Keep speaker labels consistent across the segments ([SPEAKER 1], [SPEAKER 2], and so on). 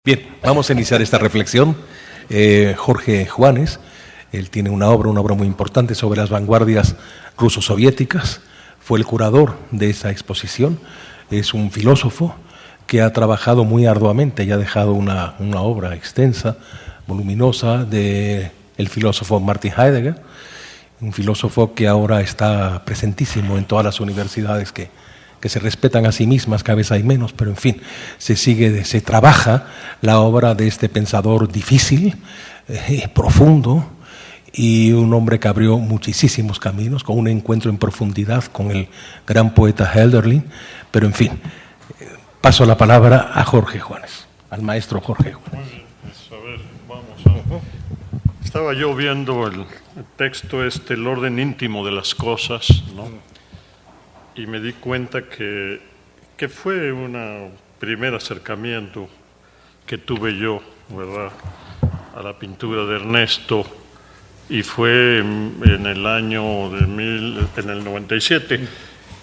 [SPEAKER 1] Bien, vamos a iniciar esta reflexión. Jorge Juanes, él tiene una obra muy importante sobre las vanguardias ruso-soviéticas. Fue el curador de esa exposición. Es un filósofo que ha trabajado muy arduamente y ha dejado una obra extensa, voluminosa, del filósofo Martin Heidegger, un filósofo que ahora está presentísimo en todas las universidades que se respetan a sí mismas, cada vez hay menos, pero en fin, se trabaja la obra de este pensador difícil, profundo, y un hombre que abrió muchísimos caminos, con un encuentro en profundidad con el gran poeta Hölderlin, pero en fin, paso la palabra a Jorge Juanes, al maestro Jorge Juanes.
[SPEAKER 2] Muy bien, pues a ver, vamos a... Estaba yo viendo el texto el orden íntimo de las cosas, ¿no? Y me di cuenta que fue un primer acercamiento que tuve yo, ¿verdad?, a la pintura de Ernesto, y fue en el año en el 97,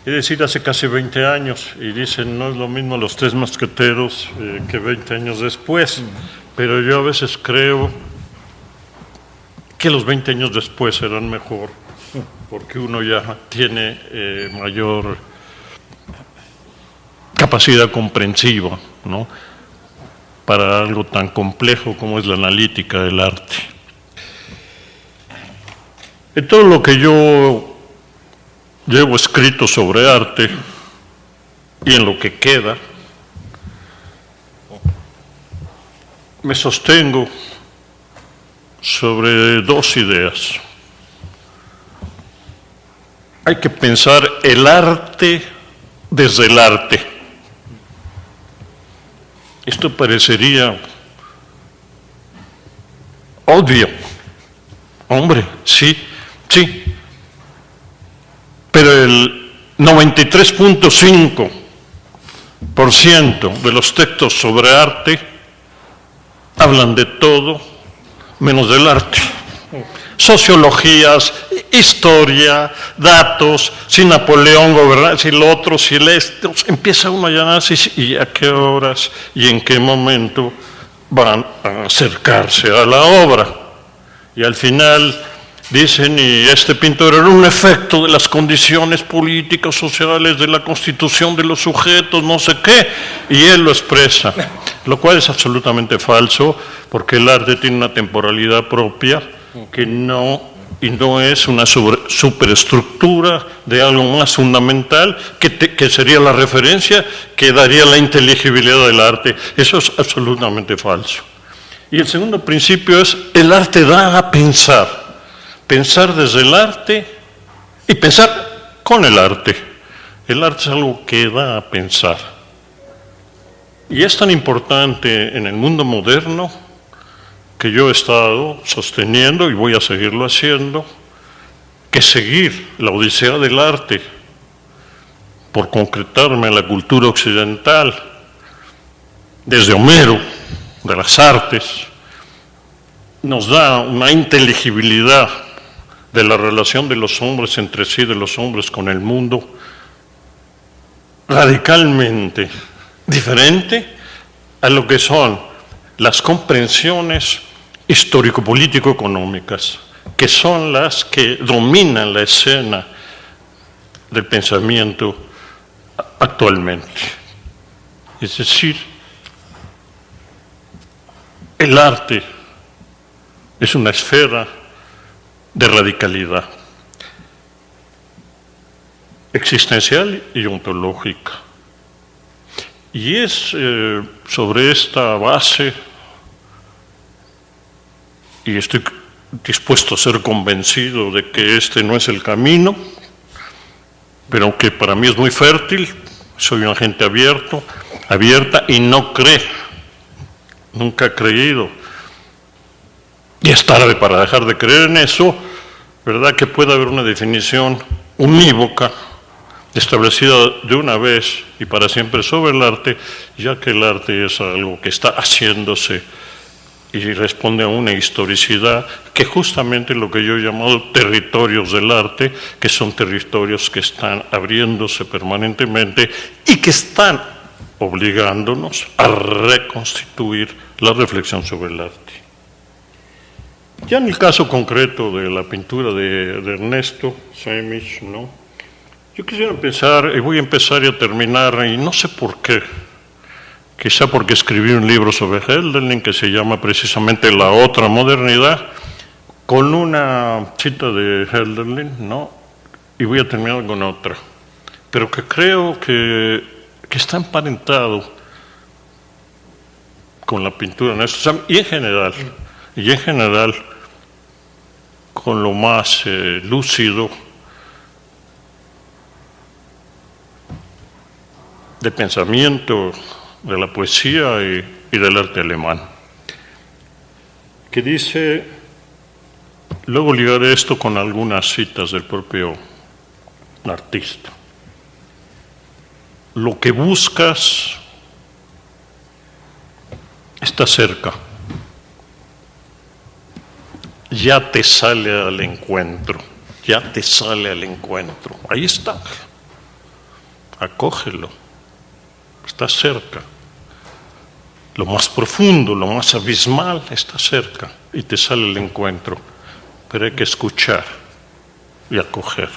[SPEAKER 2] es decir, hace casi 20 años, y dicen, no es lo mismo Los Tres Mosqueteros que 20 años después, pero yo a veces creo que los 20 años después serán mejor, porque uno ya tiene mayor capacidad comprensiva, ¿no?, para algo tan complejo como es la analítica del arte. En todo lo que yo llevo escrito sobre arte y en lo que queda, me sostengo sobre dos ideas. Hay que pensar el arte desde el arte. Esto parecería obvio. Hombre, sí, pero el 93.5% de los textos sobre arte hablan de todo menos del arte. Sociologías, historia, datos, si Napoleón gobernaba, si lo otro, si el esto, empieza uno a llenarse y a qué horas y en qué momento van a acercarse a la obra. Y al final dicen, y este pintor era un efecto de las condiciones políticas, sociales, de la constitución de los sujetos, no sé qué, y él lo expresa, lo cual es absolutamente falso, porque el arte tiene una temporalidad propia que no es una superestructura de algo más fundamental que sería la referencia que daría la inteligibilidad del arte. Eso es absolutamente falso. Y el segundo principio es, el arte da a pensar desde el arte y pensar con el arte. El arte es algo que da a pensar. Y es tan importante en el mundo moderno que yo he estado sosteniendo y voy a seguirlo haciendo, que seguir la odisea del arte, por concretarme en la cultura occidental, desde Homero, de las artes, nos da una inteligibilidad de la relación de los hombres entre sí, de los hombres con el mundo, radicalmente diferente a lo que son las comprensiones histórico-político-económicas, que son las que dominan la escena del pensamiento actualmente. Es decir, el arte es una esfera de radicalidad existencial y ontológica. Y es sobre esta base, y estoy dispuesto a ser convencido de que este no es el camino, pero que para mí es muy fértil, soy una gente abierta y no cree, nunca he creído, y es tarde para dejar de creer en eso, ¿verdad?, que pueda haber una definición unívoca, establecida de una vez y para siempre sobre el arte, ya que el arte es algo que está haciéndose y responde a una historicidad que justamente lo que yo he llamado territorios del arte, que son territorios que están abriéndose permanentemente y que están obligándonos a reconstituir la reflexión sobre el arte. Ya en el caso concreto de la pintura de Ernesto Sämich, ¿no? Yo quisiera empezar, y voy a empezar y a terminar, y no sé por qué, quizá porque escribí un libro sobre Hölderlin que se llama precisamente La otra modernidad, con una cita de Hölderlin, ¿no? Y voy a terminar con otra, pero que creo que está emparentado con la pintura de Ernesto Sämich y en general con lo más lúcido de pensamiento de la poesía y del arte alemán, que dice, luego ligaré esto con algunas citas del propio artista: lo que buscas está cerca, ya te sale al encuentro, ahí está, acógelo, está cerca. Lo más profundo, lo más abismal está cerca y te sale el encuentro, pero hay que escuchar y acoger.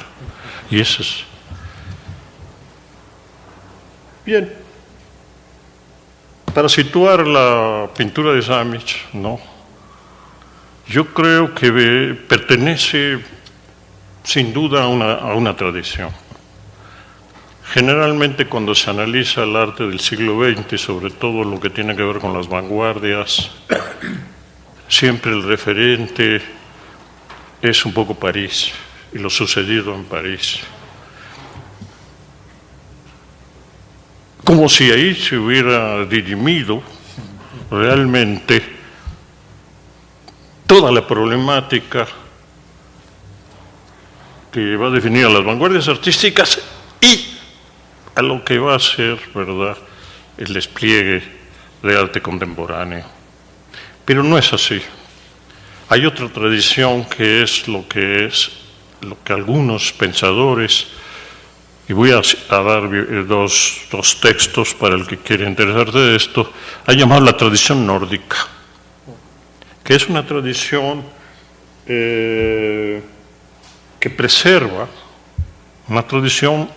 [SPEAKER 2] Y eso es. Bien, para situar la pintura de Sämich, ¿no? Yo creo que pertenece sin duda a una tradición. Generalmente cuando se analiza el arte del siglo XX, sobre todo lo que tiene que ver con las vanguardias, siempre el referente es un poco París y lo sucedido en París. Como si ahí se hubiera dirimido realmente toda la problemática que va a definir a las vanguardias artísticas y a lo que va a ser, ¿verdad?, el despliegue de arte contemporáneo. Pero no es así. Hay otra tradición que es lo que algunos pensadores, y voy a dar dos textos para el que quiera interesarse de esto, han llamado la tradición nórdica, que es una tradición que preserva, una tradición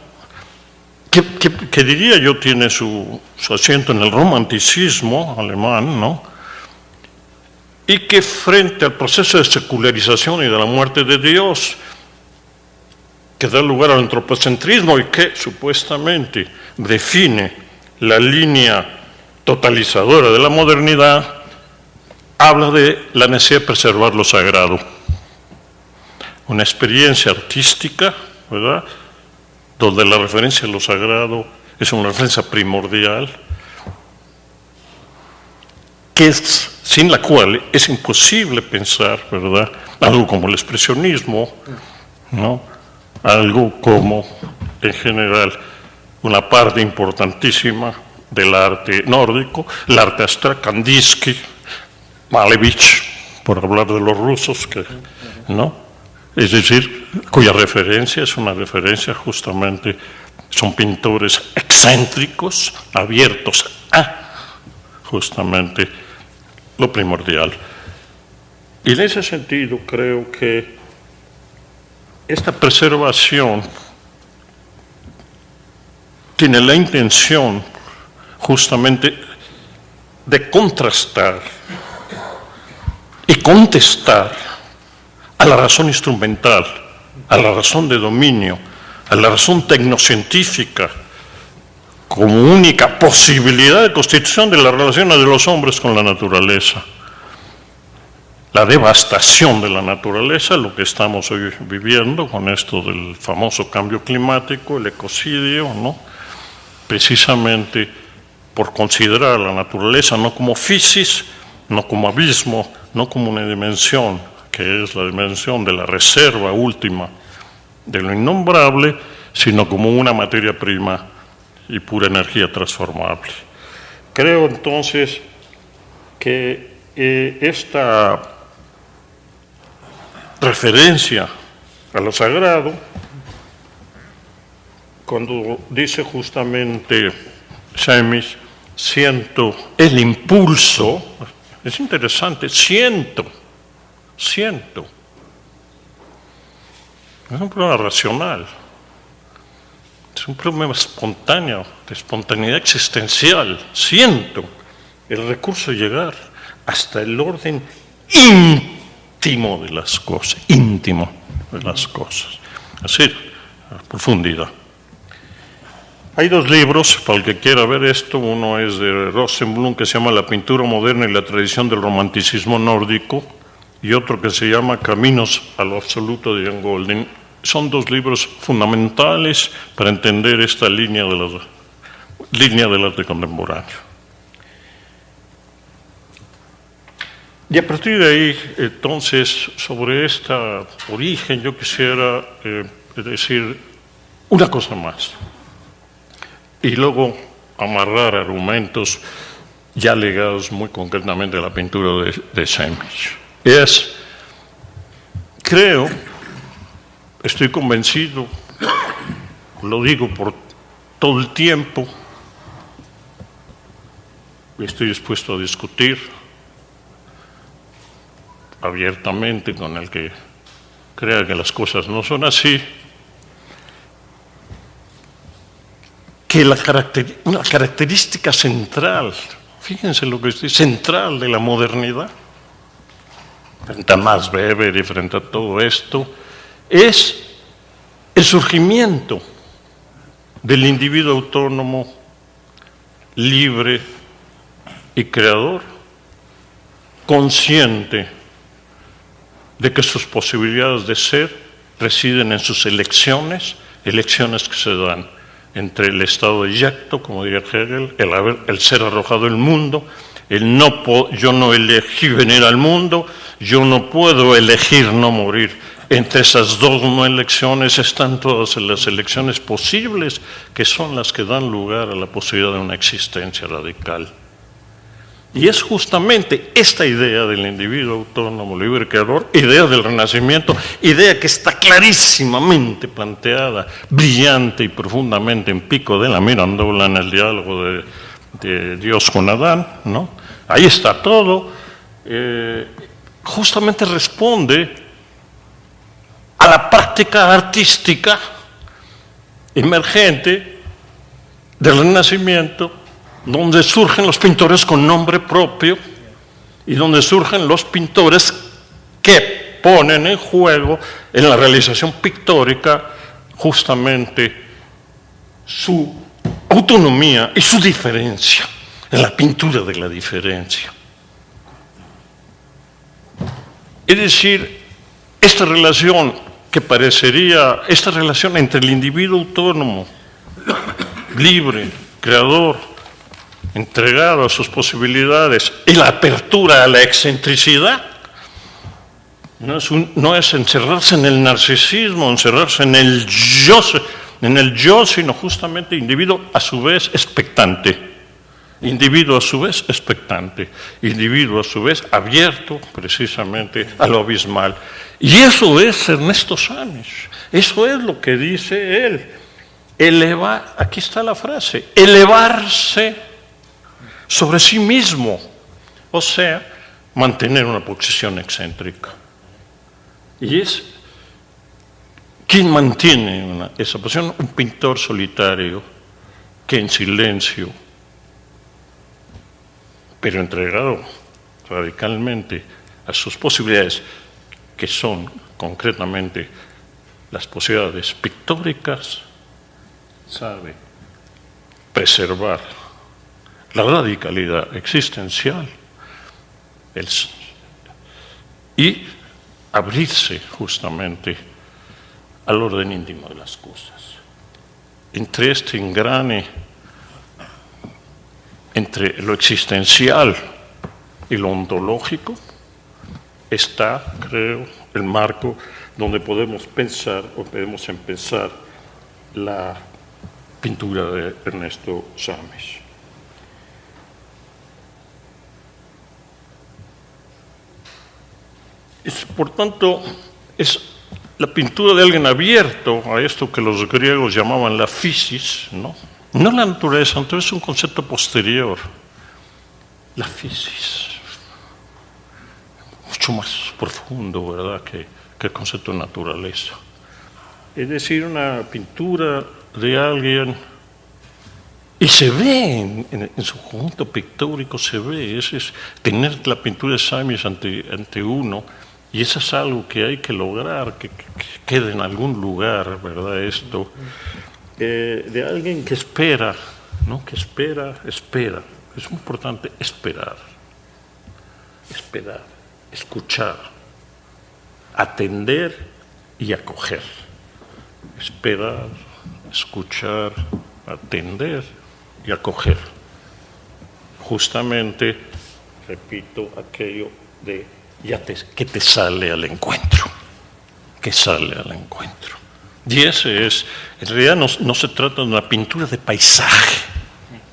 [SPEAKER 2] que diría yo tiene su asiento en el romanticismo alemán, ¿no? Y que frente al proceso de secularización y de la muerte de Dios, que da lugar al antropocentrismo y que supuestamente define la línea totalizadora de la modernidad, habla de la necesidad de preservar lo sagrado. Una experiencia artística, ¿verdad?, donde la referencia a lo sagrado es una referencia primordial, sin la cual es imposible pensar, ¿verdad?, algo como el expresionismo, ¿no?, algo como, en general, una parte importantísima del arte nórdico, el arte abstracto, Kandinsky, Malevich, por hablar de los rusos, ¿no?, es decir, cuya referencia es una referencia justamente, son pintores excéntricos, abiertos a justamente lo primordial. Y en ese sentido creo que esta preservación tiene la intención justamente de contrastar y contestar a la razón instrumental, a la razón de dominio, a la razón tecnocientífica, como única posibilidad de constitución de las relaciones de los hombres con la naturaleza. La devastación de la naturaleza, lo que estamos hoy viviendo con esto del famoso cambio climático, el ecocidio, ¿no?, precisamente por considerar a la naturaleza no como fisis, no como abismo, no como una dimensión, que es la dimensión de la reserva última de lo innombrable, sino como una materia prima y pura energía transformable. Creo entonces que esta referencia a lo sagrado, cuando dice justamente Samish, siento el impulso, es interesante, siento. Es un problema racional, es un problema espontáneo, de espontaneidad existencial. Siento el recurso de llegar hasta el orden íntimo de las cosas, así, a profundidad. Hay dos libros, para el que quiera ver esto, uno es de Rosenblum, que se llama La pintura moderna y la tradición del romanticismo nórdico, y otro que se llama Caminos a lo absoluto, de Ian Goldin. Son dos libros fundamentales para entender esta línea del arte contemporáneo. Y a partir de ahí, entonces, sobre este origen, yo quisiera decir una cosa más. Y luego amarrar argumentos ya ligados muy concretamente a la pintura de Samish. Estoy convencido, lo digo por todo el tiempo, y estoy dispuesto a discutir abiertamente con el que crea que las cosas no son así, que una característica central, fíjense lo que estoy, central de la modernidad, frente a Max Weber y frente a todo esto, es el surgimiento del individuo autónomo, libre y creador, consciente de que sus posibilidades de ser residen en sus elecciones que se dan entre el estado de yacto, como diría Hegel, el ser arrojado al mundo, yo no elegí venir al mundo, yo no puedo elegir no morir. Entre esas dos no elecciones están todas las elecciones posibles, que son las que dan lugar a la posibilidad de una existencia radical. Y es justamente esta idea del individuo autónomo, libre creador, idea del Renacimiento, idea que está clarísimamente planteada, brillante y profundamente en Pico de la Mirandola, en el diálogo de Dios con Adán, ¿no? Ahí está todo. Justamente responde a la práctica artística emergente del Renacimiento, donde surgen los pintores con nombre propio y donde surgen los pintores que ponen en juego en la realización pictórica justamente su autonomía y su diferencia, en la pintura de la diferencia. Es decir, esta relación entre el individuo autónomo, libre, creador, entregado a sus posibilidades y la apertura a la excentricidad, no es encerrarse en el narcisismo, encerrarse en el yo, sino justamente individuo a su vez expectante, individuo a su vez abierto precisamente a lo abismal. Y eso es Ernesto Samish, eso es lo que dice él. Aquí está la frase, elevarse sobre sí mismo, o sea, mantener una posición excéntrica. Y es quien mantiene esa posición, un pintor solitario que en silencio, pero entregado radicalmente a sus posibilidades, que son concretamente las posibilidades pictóricas, sabe preservar la radicalidad existencial y abrirse justamente al orden íntimo de las cosas. Entre este engrane, entre lo existencial y lo ontológico, está, creo, el marco donde podemos empezar la pintura de Ernesto Samish. Por tanto, es la pintura de alguien abierto a esto que los griegos llamaban la physis, ¿no? No la naturaleza, entonces es un concepto posterior. La física, mucho más profundo, ¿verdad?, que el concepto de naturaleza. Es decir, una pintura de alguien, y se ve en su conjunto pictórico, se ve, es tener la pintura de Simes ante uno, y eso es algo que hay que lograr, que quede en algún lugar, ¿verdad?, esto, de alguien que espera, ¿no?, que espera. Es muy importante esperar, escuchar, atender y acoger. Esperar, escuchar, atender y acoger. Justamente, repito, aquello de que te sale al encuentro, que sale al encuentro. Y ese es, en realidad no se trata de una pintura de paisaje.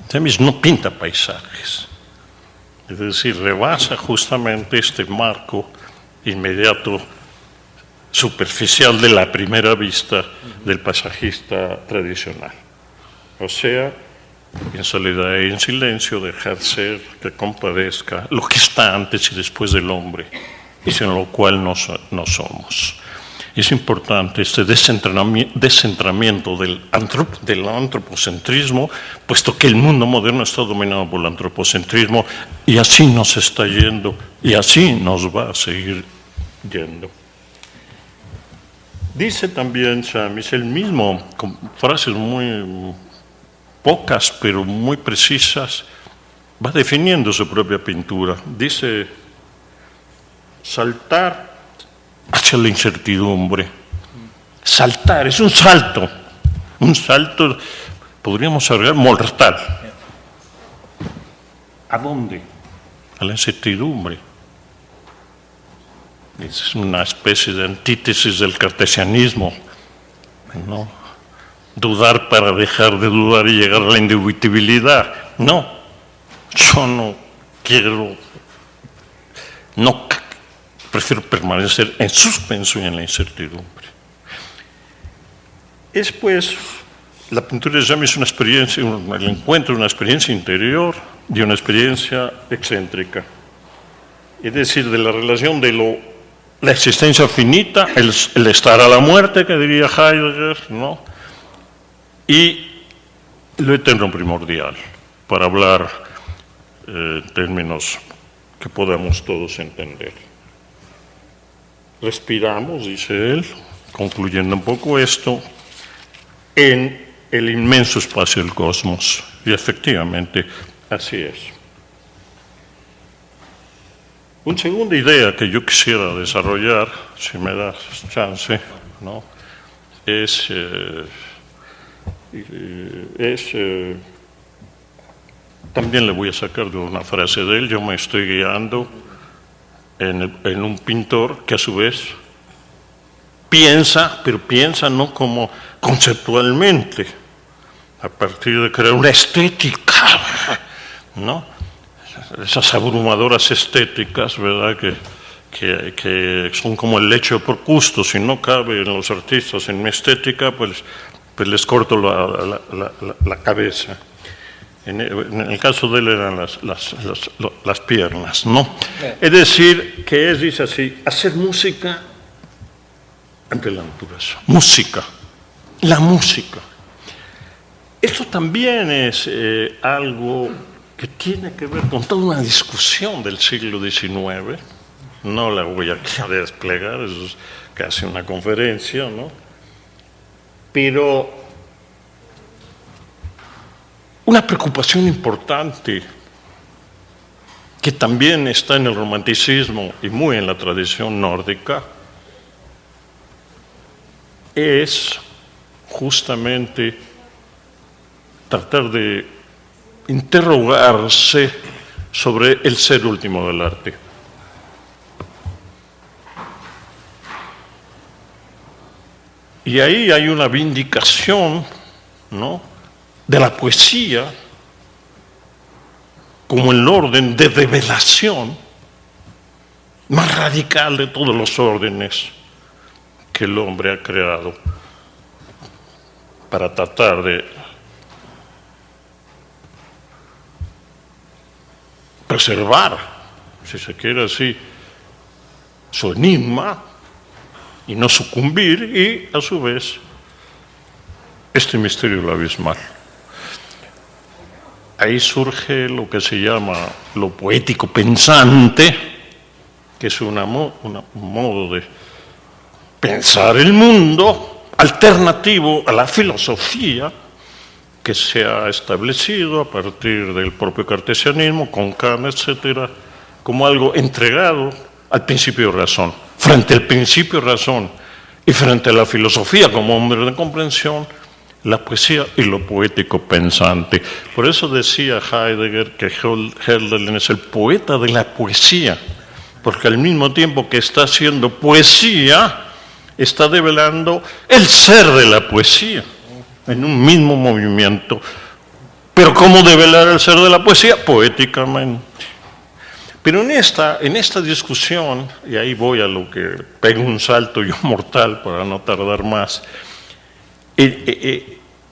[SPEAKER 2] Simes no pinta paisajes. Es decir, rebasa justamente este marco inmediato, superficial de la primera vista del paisajista tradicional. O sea, en soledad y en silencio, dejar ser, que compadezca lo que está antes y después del hombre, y sin lo cual no somos. Es importante este descentramiento del antropocentrismo, puesto que el mundo moderno está dominado por el antropocentrismo, y así nos está yendo, y así nos va a seguir yendo. Dice también Simes, él mismo, con frases muy pocas, pero muy precisas, va definiendo su propia pintura. Dice, saltar hacia la incertidumbre. Saltar, es un salto, podríamos agregar, mortal. ¿A dónde? A la incertidumbre. Es una especie de antítesis del cartesianismo, ¿no? Dudar para dejar de dudar y llegar a la indubitabilidad. No, yo no quiero, prefiero permanecer en suspenso y en la incertidumbre. Es pues, la pintura de Simes es una experiencia, el encuentro de una experiencia interior y una experiencia excéntrica. Es decir, de la relación de la existencia finita, el estar a la muerte, que diría Heidegger, ¿no?, y lo eterno primordial, para hablar en términos que podamos todos entender. Respiramos, dice él, concluyendo un poco esto, en el inmenso espacio del cosmos, y efectivamente así es. Una segunda idea que yo quisiera desarrollar, si me das chance, ¿no?, también le voy a sacar de una frase de él. Yo me estoy guiando en un pintor que a su vez piensa, pero piensa no como conceptualmente, a partir de crear una estética, ¿no?, esas abrumadoras estéticas, ¿verdad?, que son como el lecho por gusto. Si no cabe en los artistas en mi estética, pues les corto la cabeza. En el caso de él eran las piernas, ¿no? Es decir, que dice así, hacer música ante la naturaleza. Música, la música. Esto también es algo que tiene que ver con toda una discusión del siglo XIX. No la voy a desplegar, eso es casi una conferencia, ¿no? Pero una preocupación importante que también está en el romanticismo y muy en la tradición nórdica es justamente tratar de interrogarse sobre el ser último del arte. Y ahí hay una vindicación, ¿no?, de la poesía como el orden de revelación más radical de todos los órdenes que el hombre ha creado para tratar de preservar, si se quiere así, su enigma y no sucumbir, y a su vez este misterio del abismal. Ahí surge lo que se llama lo poético pensante, que es un modo de pensar el mundo alternativo a la filosofía que se ha establecido a partir del propio cartesianismo, con Kant, etcétera, como algo entregado al principio de razón. Frente al principio de razón y frente a la filosofía como hombre de comprensión, la poesía y lo poético pensante. Por eso decía Heidegger que Hölderlin es el poeta de la poesía, porque al mismo tiempo que está haciendo poesía, está develando el ser de la poesía en un mismo movimiento. Pero ¿cómo develar el ser de la poesía? Poéticamente. Pero en esta discusión, y ahí voy a lo que pego un salto yo mortal para no tardar más,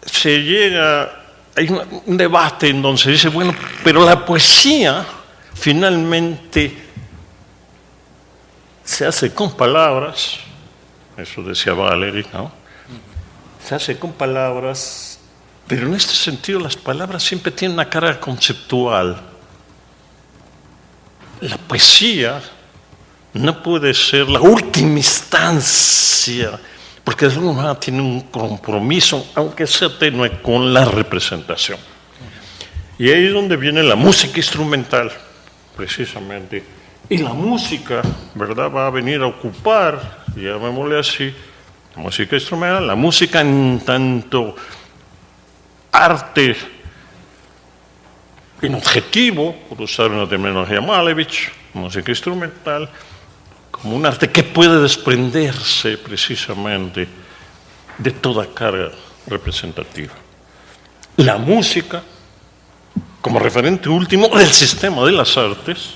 [SPEAKER 2] se llega, hay un debate en donde se dice, bueno, pero la poesía finalmente se hace con palabras, eso decía Valéry, ¿no? Se hace con palabras, pero en este sentido las palabras siempre tienen una carga conceptual. La poesía no puede ser la última instancia, porque de alguna manera tiene un compromiso, aunque sea tenue, con la representación. Y ahí es donde viene la música instrumental, precisamente. Y la música, ¿verdad?, va a venir a ocupar, llamémosle así, la música instrumental, la música en tanto arte inobjetivo, por usar una terminología Malevich, música instrumental, como un arte que puede desprenderse precisamente de toda carga representativa. La música, como referente último del sistema de las artes,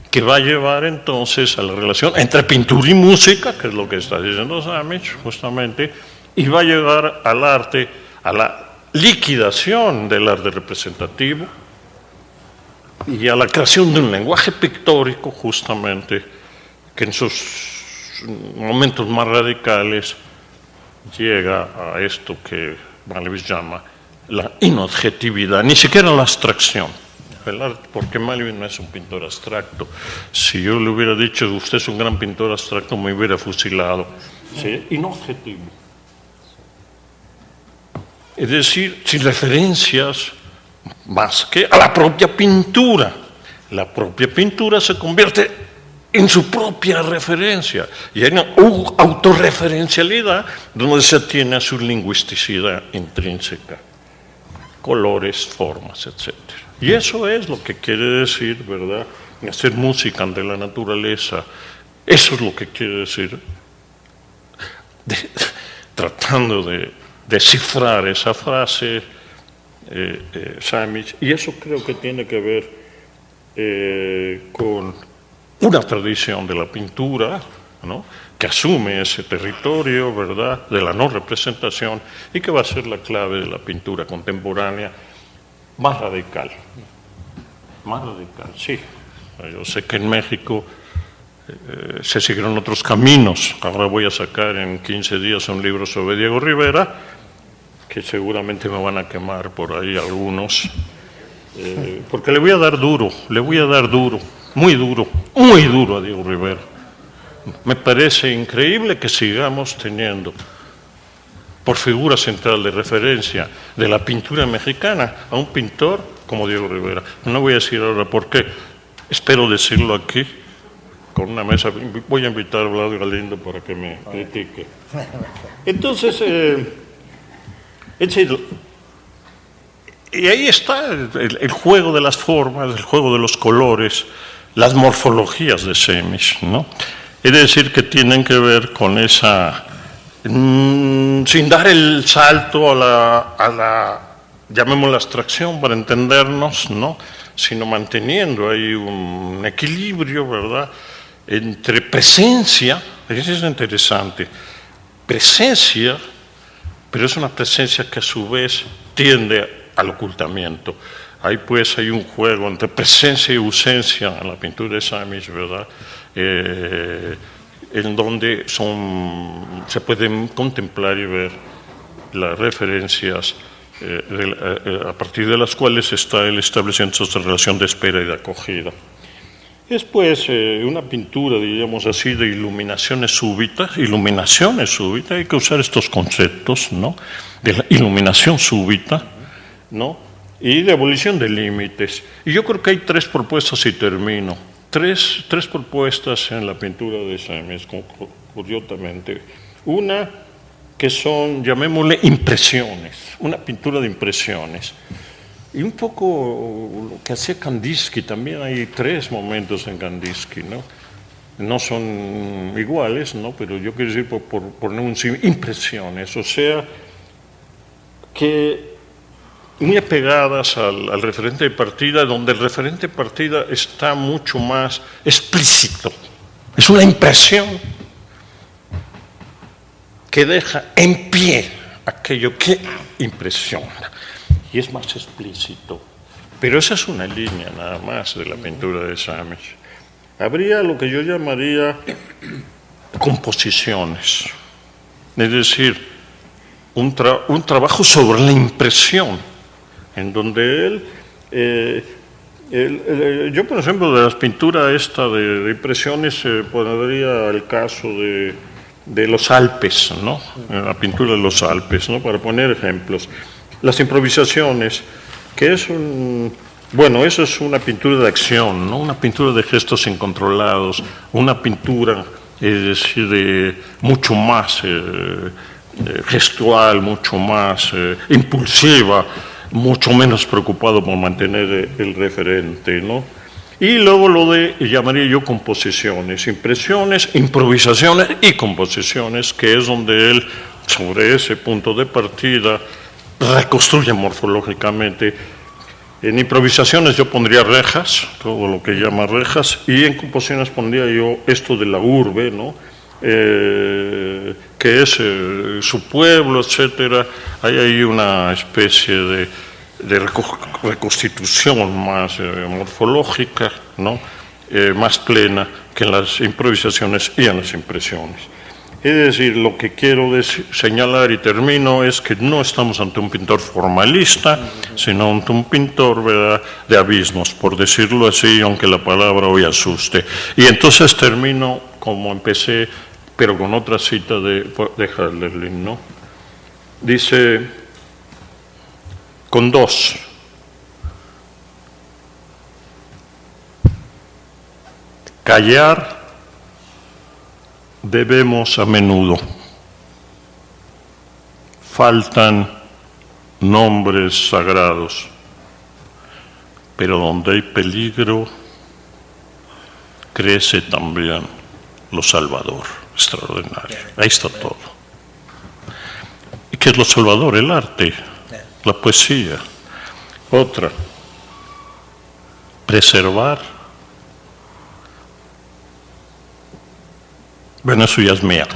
[SPEAKER 2] que va a llevar entonces a la relación entre pintura y música, que es lo que está diciendo Samish, justamente, y va a llevar al arte, a la liquidación del arte representativo y a la creación de un lenguaje pictórico, justamente, que en sus momentos más radicales llega a esto que Malevich llama la inobjetividad, ni siquiera la abstracción. Porque Malevich no es un pintor abstracto. Si yo le hubiera dicho, usted es un gran pintor abstracto, me hubiera fusilado. ¿Sí? Inobjetivo. Es decir, sin referencias más que a la propia pintura. La propia pintura se convierte en su propia referencia. Y hay una autorreferencialidad donde se atiene a su lingüisticidad intrínseca. Colores, formas, etc. Y eso es lo que quiere decir, ¿verdad?, hacer música ante la naturaleza. Eso es lo que quiere decir, tratando de descifrar esa frase, Samish. Y eso creo que tiene que ver con una tradición de la pintura, ¿no?, que asume ese territorio, ¿verdad?, de la no representación, y que va a ser la clave de la pintura contemporánea más radical. Más radical, sí. Yo sé que en México se siguieron otros caminos. Ahora voy a sacar en 15 días un libro sobre Diego Rivera, que seguramente me van a quemar por ahí algunos, porque le voy a dar duro, muy duro a Diego Rivera. Me parece increíble que sigamos teniendo por figura central de referencia de la pintura mexicana a un pintor como Diego Rivera. No voy a decir ahora por qué, espero decirlo aquí con una mesa. Voy a invitar a Vlado Galindo para que me critique. Entonces, y ahí está el juego de las formas, el juego de los colores, las morfologías de Samish, ¿no? Es decir, que tienen que ver con esa, sin dar el salto a la llamémosla abstracción para entendernos, ¿no?, sino manteniendo ahí un equilibrio, ¿verdad?, entre presencia, eso es interesante, presencia, pero es una presencia que a su vez tiende al ocultamiento, hay un juego entre presencia y ausencia en la pintura de Samish, ¿verdad? En donde se pueden contemplar y ver las referencias a partir de las cuales está el establecimiento de relación de espera y de acogida. Después, una pintura, diríamos así, de iluminaciones súbitas, hay que usar estos conceptos, ¿no? De la iluminación súbita, ¿no? Y de abolición de límites. Y yo creo que hay 3 propuestas y termino. Tres propuestas en la pintura de Samish, curiosamente. Una que son, llamémosle, impresiones, una pintura de impresiones. Y un poco lo que hacía Kandinsky, también hay 3 momentos en Kandinsky, ¿no? No son iguales, ¿no? Pero yo quiero decir, por poner un impresiones, o sea, que muy apegadas al referente de partida, donde el referente de partida está mucho más explícito. Es una impresión que deja en pie aquello que impresiona y es más explícito. Pero esa es una línea nada más de la pintura de Samish. Habría lo que yo llamaría composiciones, es decir, un trabajo sobre la impresión, en donde yo, por ejemplo, de las pinturas de impresiones, pondría el caso de los Alpes, ¿no? La pintura de los Alpes, ¿no? Para poner ejemplos. Las improvisaciones, que es eso es una pintura de acción, ¿no? Una pintura de gestos incontrolados, una pintura, es decir, mucho más gestual, mucho más impulsiva, mucho menos preocupado por mantener el referente, ¿no? Y luego llamaría yo composiciones, impresiones, improvisaciones y composiciones, que es donde él, sobre ese punto de partida, reconstruye morfológicamente. En improvisaciones yo pondría rejas, todo lo que llama rejas, y en composiciones pondría yo esto de la urbe, ¿no? Que es su pueblo, etcétera. Hay ahí una especie de reconstitución más morfológica, ¿no? Más plena que en las improvisaciones y en las impresiones. Es decir, lo que quiero señalar y termino es que no estamos ante un pintor formalista, sino ante un pintor, ¿verdad?, de abismos, por decirlo así, aunque la palabra hoy asuste. Y entonces termino como empecé, pero con otra cita de Hölderlin, ¿no? Dice, con 2. Callar debemos a menudo. Faltan nombres sagrados, pero donde hay peligro, crece también lo salvador. Extraordinario. Ahí está todo. ¿Y qué es lo salvador? El arte, la poesía. Otra, preservar. Bueno, eso ya es mía.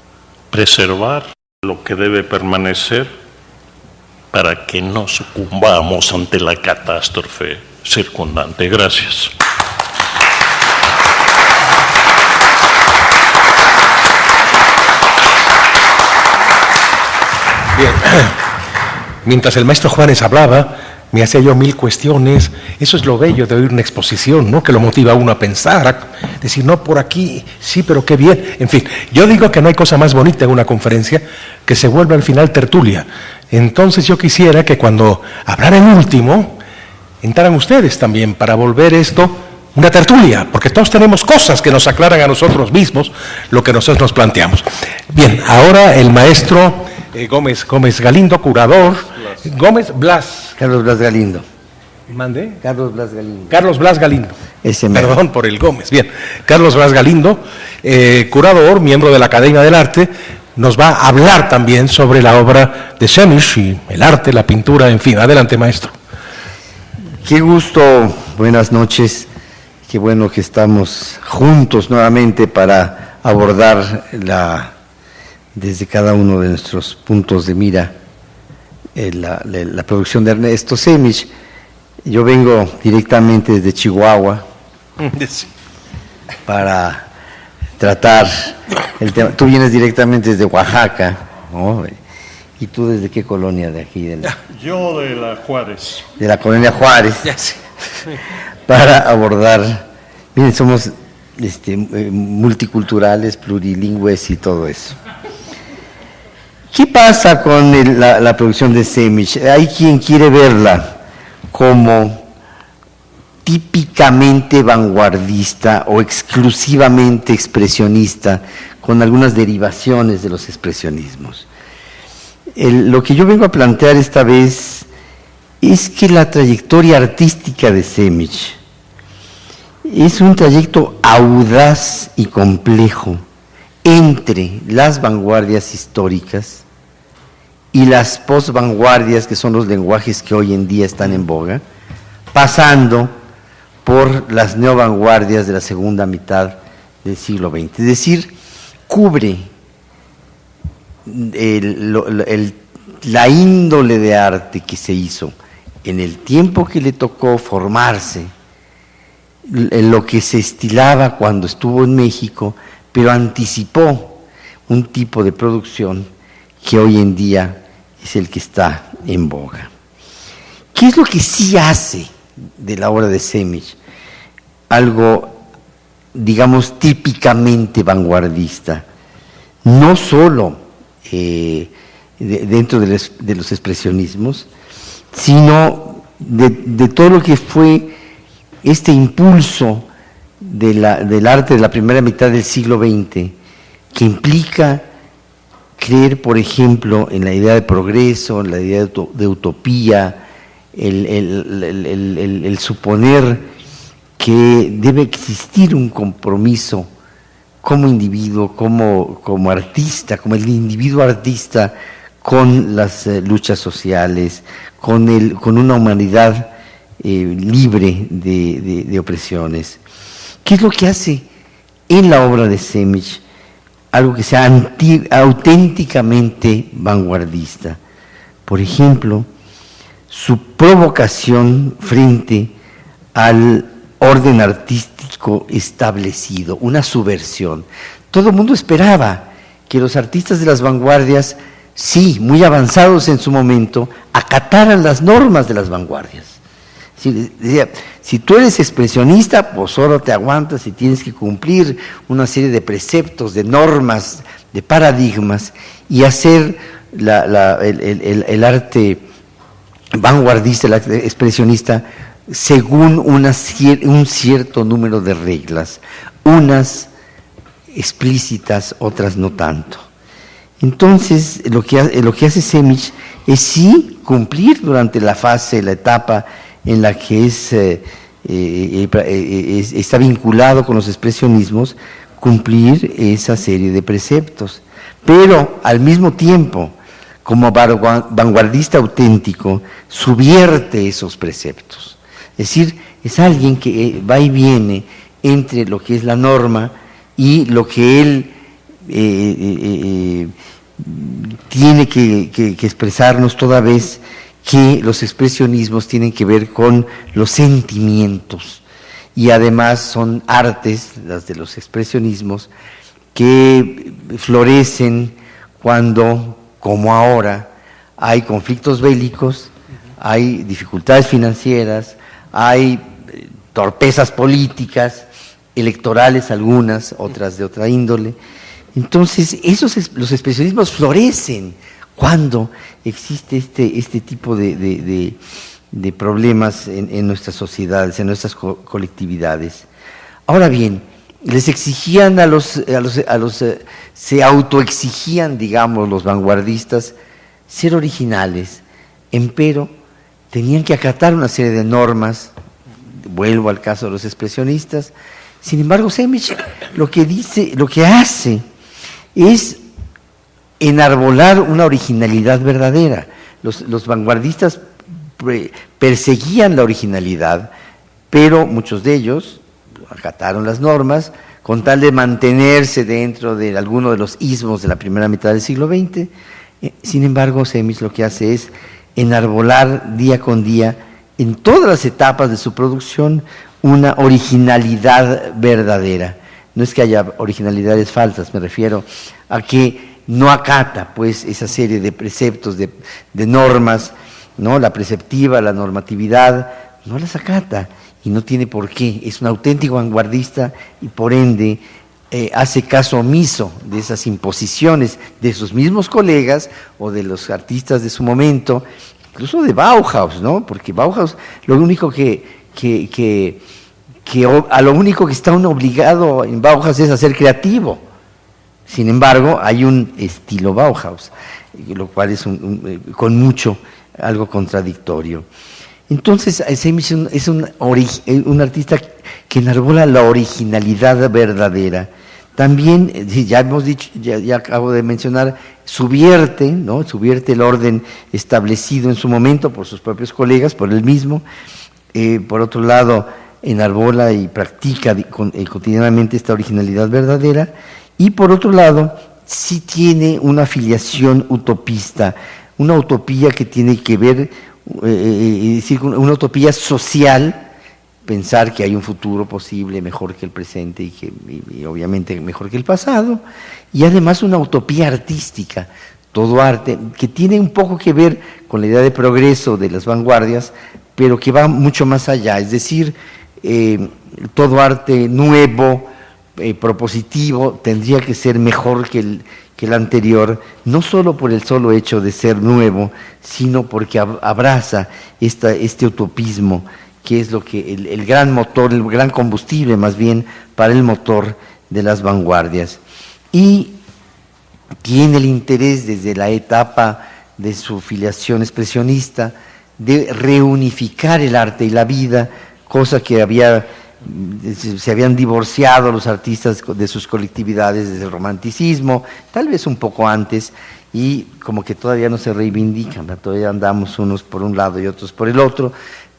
[SPEAKER 2] Preservar lo que debe permanecer para que no sucumbamos ante la catástrofe circundante. Gracias.
[SPEAKER 1] Bien. Mientras el maestro Juanes hablaba, me hacía yo 1000 cuestiones. Eso es lo bello de oír una exposición, ¿no? Que lo motiva a uno a pensar, a decir, no, por aquí, sí, pero qué bien. En fin, yo digo que no hay cosa más bonita en una conferencia que se vuelva al final tertulia. Entonces yo quisiera que cuando hablara el último, entraran ustedes también para volver esto una tertulia, porque todos tenemos cosas que nos aclaran a nosotros mismos lo que nosotros nos planteamos. Bien, ahora el maestro Gómez Galindo, curador.
[SPEAKER 3] Carlos Blas Galindo.
[SPEAKER 1] ¿Mande?
[SPEAKER 3] Carlos Blas Galindo.
[SPEAKER 1] Carlos Blas Galindo.
[SPEAKER 3] Ese
[SPEAKER 1] Perdón por el Gómez. Bien, Carlos Blas Galindo, curador, miembro de la Academia del Arte, nos va a hablar también sobre la obra de Samish y el arte, la pintura, en fin. Adelante, maestro.
[SPEAKER 3] Qué gusto, buenas noches. Qué bueno que estamos juntos nuevamente para abordar desde cada uno de nuestros puntos de mira la producción de Ernesto Samish. Yo vengo directamente desde Chihuahua para tratar el tema. Tú vienes directamente desde Oaxaca, ¿no? ¿Y tú desde qué colonia de aquí?
[SPEAKER 2] Yo de la Juárez.
[SPEAKER 3] De la colonia Juárez.
[SPEAKER 1] Ya sé.
[SPEAKER 3] Para abordar, miren, somos multiculturales, plurilingües y todo eso. ¿Qué pasa con la producción de Semich? Hay quien quiere verla como típicamente vanguardista o exclusivamente expresionista, con algunas derivaciones de los expresionismos. Lo que yo vengo a plantear esta vez es que la trayectoria artística de Semich es un trayecto audaz y complejo entre las vanguardias históricas y las posvanguardias, que son los lenguajes que hoy en día están en boga, pasando por las neovanguardias de la segunda mitad del siglo XX. Es decir, cubre la índole de arte que se hizo en el tiempo que le tocó formarse, en lo que se estilaba cuando estuvo en México, pero anticipó un tipo de producción que hoy en día es el que está en boga. ¿Qué es lo que sí hace de la obra de Semich algo, digamos, típicamente vanguardista? No solo dentro de los expresionismos, sino de todo lo que fue este impulso del arte de la primera mitad del siglo XX, que implica creer, por ejemplo, en la idea de progreso, en la idea de utopía, el suponer que debe existir un compromiso como individuo, como artista, como el individuo artista, con las luchas sociales, con una humanidad libre de opresiones. ¿Qué es lo que hace en la obra de Semich algo que sea auténticamente vanguardista? Por ejemplo, su provocación frente al orden artístico establecido, una subversión. Todo el mundo esperaba que los artistas de las vanguardias, sí, muy avanzados en su momento, acataran las normas de las vanguardias. Decía, si tú eres expresionista, pues solo te aguantas y tienes que cumplir una serie de preceptos, de normas, de paradigmas, y hacer el arte vanguardista, el arte expresionista, según un cierto número de reglas, unas explícitas, otras no tanto. Entonces, lo que hace Semich es sí cumplir durante la etapa en la que está vinculado con los expresionismos, cumplir esa serie de preceptos. Pero al mismo tiempo, como vanguardista auténtico, subvierte esos preceptos. Es decir, es alguien que va y viene entre lo que es la norma y lo que él tiene que expresarnos, toda vez que los expresionismos tienen que ver con los sentimientos, y además son artes, las de los expresionismos, que florecen cuando, como ahora, hay conflictos bélicos, hay dificultades financieras, hay torpezas políticas, electorales algunas, otras de otra índole. Entonces, los expresionismos florecen cuando existe este tipo de problemas en nuestras sociedades, en nuestras colectividades. Ahora bien, les exigían se autoexigían, digamos, los vanguardistas, ser originales, empero tenían que acatar una serie de normas. Vuelvo al caso de los expresionistas. Sin embargo, Semich lo que hace es enarbolar una originalidad verdadera. Los vanguardistas perseguían la originalidad, pero muchos de ellos acataron las normas con tal de mantenerse dentro de alguno de los ismos de la primera mitad del siglo XX. Sin embargo, Semich lo que hace es enarbolar día con día en todas las etapas de su producción una originalidad verdadera. No es que haya originalidades falsas, me refiero a que no acata pues esa serie de preceptos, de normas, ¿no? La preceptiva, la normatividad, no las acata y no tiene por qué. Es un auténtico vanguardista y por ende hace caso omiso de esas imposiciones de sus mismos colegas o de los artistas de su momento, incluso de Bauhaus, ¿no? Porque Bauhaus lo único a lo único que está uno obligado en Bauhaus es a ser creativo. Sin embargo, hay un estilo Bauhaus, lo cual es con mucho algo contradictorio. Entonces, Semic es un artista que enarbola la originalidad verdadera. También, ya hemos dicho, ya acabo de mencionar, subvierte, ¿no? Subvierte el orden establecido en su momento por sus propios colegas, por él mismo. Por otro lado, enarbola y practica cotidianamente esta originalidad verdadera. Y por otro lado, sí tiene una filiación utopista, una utopía que tiene que ver, es decir, una utopía social, pensar que hay un futuro posible mejor que el presente y obviamente mejor que el pasado, y además una utopía artística, todo arte, que tiene un poco que ver con la idea de progreso de las vanguardias, pero que va mucho más allá, es decir, todo arte nuevo, propositivo, tendría que ser mejor que el anterior, no solo por el solo hecho de ser nuevo, sino porque abraza este utopismo, que es lo que el gran motor, el gran combustible más bien para el motor de las vanguardias. Y tiene el interés desde la etapa de su filiación expresionista de reunificar el arte y la vida, cosa que se habían divorciado los artistas de sus colectividades desde el romanticismo, tal vez un poco antes, y como que todavía no se reivindican, todavía andamos unos por un lado y otros por el otro,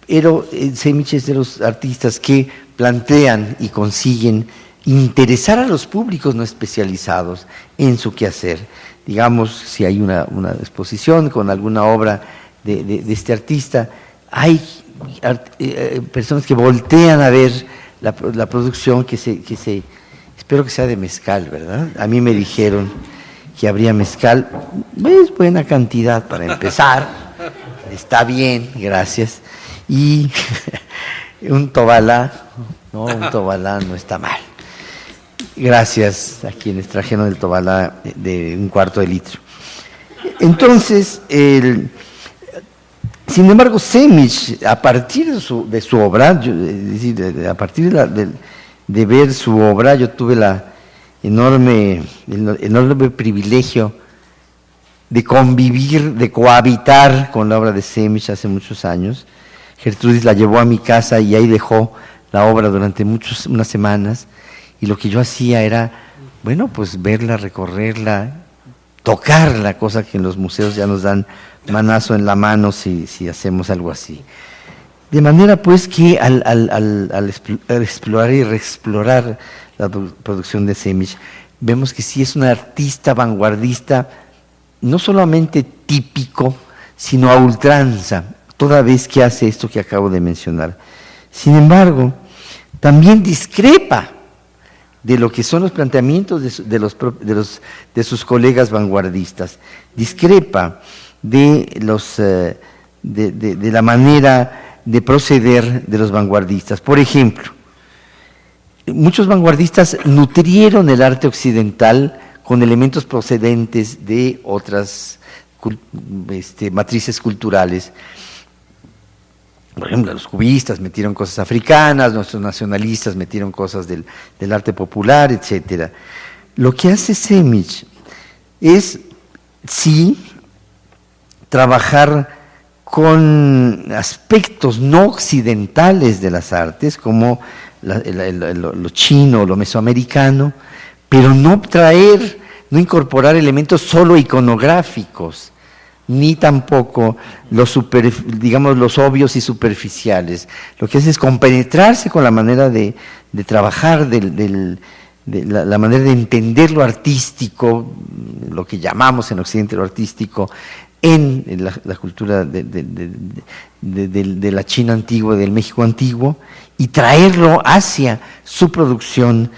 [SPEAKER 3] pero Semic es de los artistas que plantean y consiguen interesar a los públicos no especializados en su quehacer. Digamos, si hay una exposición con alguna obra de este artista, hay personas que voltean a ver la producción que espero que sea de mezcal, ¿verdad? A mí me dijeron que habría mezcal, es buena cantidad para empezar, está bien, gracias, y un tobalá, no, un tobalá no está mal. Gracias a quienes trajeron el tobalá de 1/4 de litro. Entonces, sin embargo, Semic, a partir de su obra, es decir, a partir de ver su obra, yo tuve el enorme privilegio de convivir, de cohabitar con la obra de Semic hace muchos años. Gertrudis la llevó a mi casa y ahí dejó la obra durante unas semanas, y lo que yo hacía era, bueno, pues verla, recorrerla, tocarla, cosa que en los museos ya nos dan manazo en la mano si hacemos algo así. De manera pues que al explorar y reexplorar la producción de Semic, vemos que sí es un artista vanguardista, no solamente típico, sino a ultranza, toda vez que hace esto que acabo de mencionar. Sin embargo, también discrepa de lo que son los planteamientos de sus colegas vanguardistas, discrepa de la manera de proceder de los vanguardistas. Por ejemplo, muchos vanguardistas nutrieron el arte occidental con elementos procedentes de otras matrices culturales. Por ejemplo, los cubistas metieron cosas africanas, nuestros nacionalistas metieron cosas del arte popular, etc. Lo que hace Semic es, sí, trabajar con aspectos no occidentales de las artes, como lo chino, lo mesoamericano, pero no incorporar elementos solo iconográficos, ni tampoco los obvios y superficiales. Lo que hace es compenetrarse con la manera de trabajar, la manera de entender lo artístico, lo que llamamos en Occidente lo artístico, en la cultura de la China antigua, del México antiguo, y traerlo hacia su producción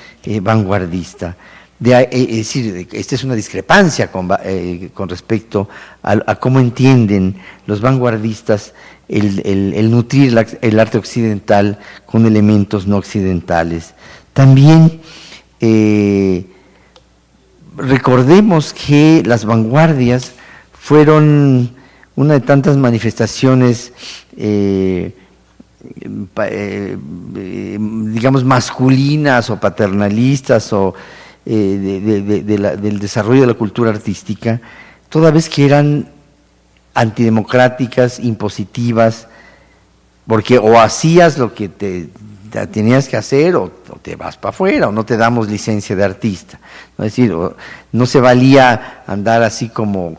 [SPEAKER 3] vanguardista. Es decir, esta es una discrepancia con respecto a cómo entienden los vanguardistas el nutrir el arte occidental con elementos no occidentales. También recordemos que las vanguardias fueron una de tantas manifestaciones digamos masculinas o paternalistas o del desarrollo de la cultura artística, toda vez que eran antidemocráticas, impositivas, porque o hacías lo que te tenías que hacer o te vas para afuera o no te damos licencia de artista. Es decir, no se valía andar así como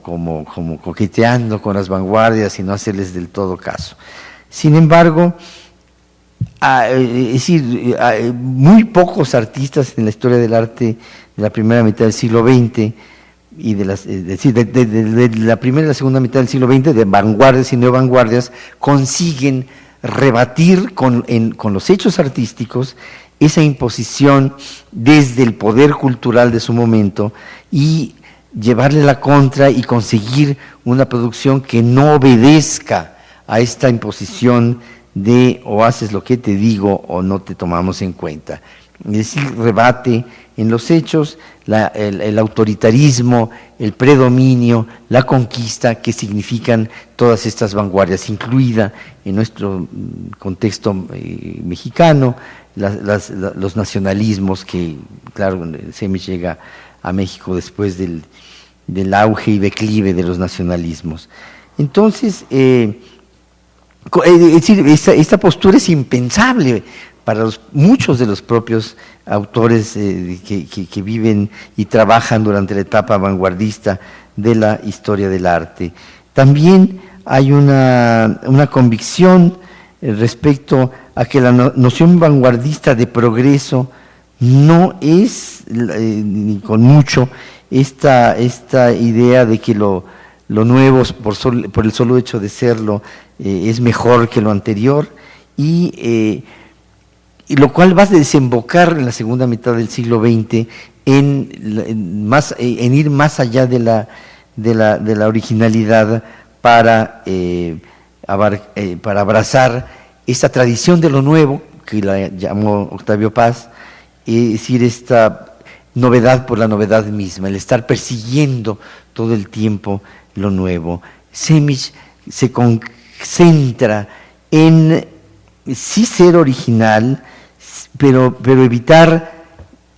[SPEAKER 3] coqueteando con las vanguardias y no hacerles del todo caso. Sin embargo, es decir, muy pocos artistas en la historia del arte de la primera mitad del siglo XX y de la primera y la segunda mitad del siglo XX, de vanguardias y neovanguardias, consiguen rebatir con los hechos artísticos esa imposición desde el poder cultural de su momento y llevarle la contra y conseguir una producción que no obedezca a esta imposición de o haces lo que te digo o no te tomamos en cuenta. Es decir, rebate en los hechos el autoritarismo, el predominio, la conquista que significan todas estas vanguardias, incluida en nuestro contexto mexicano, los nacionalismos que, claro, Semich llega a México después del auge y declive de los nacionalismos. Entonces, es decir, esta postura es impensable para muchos de los propios autores que viven y trabajan durante la etapa vanguardista de la historia del arte. También hay una convicción respecto a que la noción vanguardista de progreso no es, ni con mucho, esta idea de que lo nuevo, por el solo hecho de serlo, es mejor que lo anterior, y lo cual va a desembocar en la segunda mitad del siglo XX en ir más allá de la originalidad para abrazar esta tradición de lo nuevo, que la llamó Octavio Paz, es decir, esta novedad por la novedad misma, el estar persiguiendo todo el tiempo lo nuevo. Semich se concentra en sí ser original, pero evitar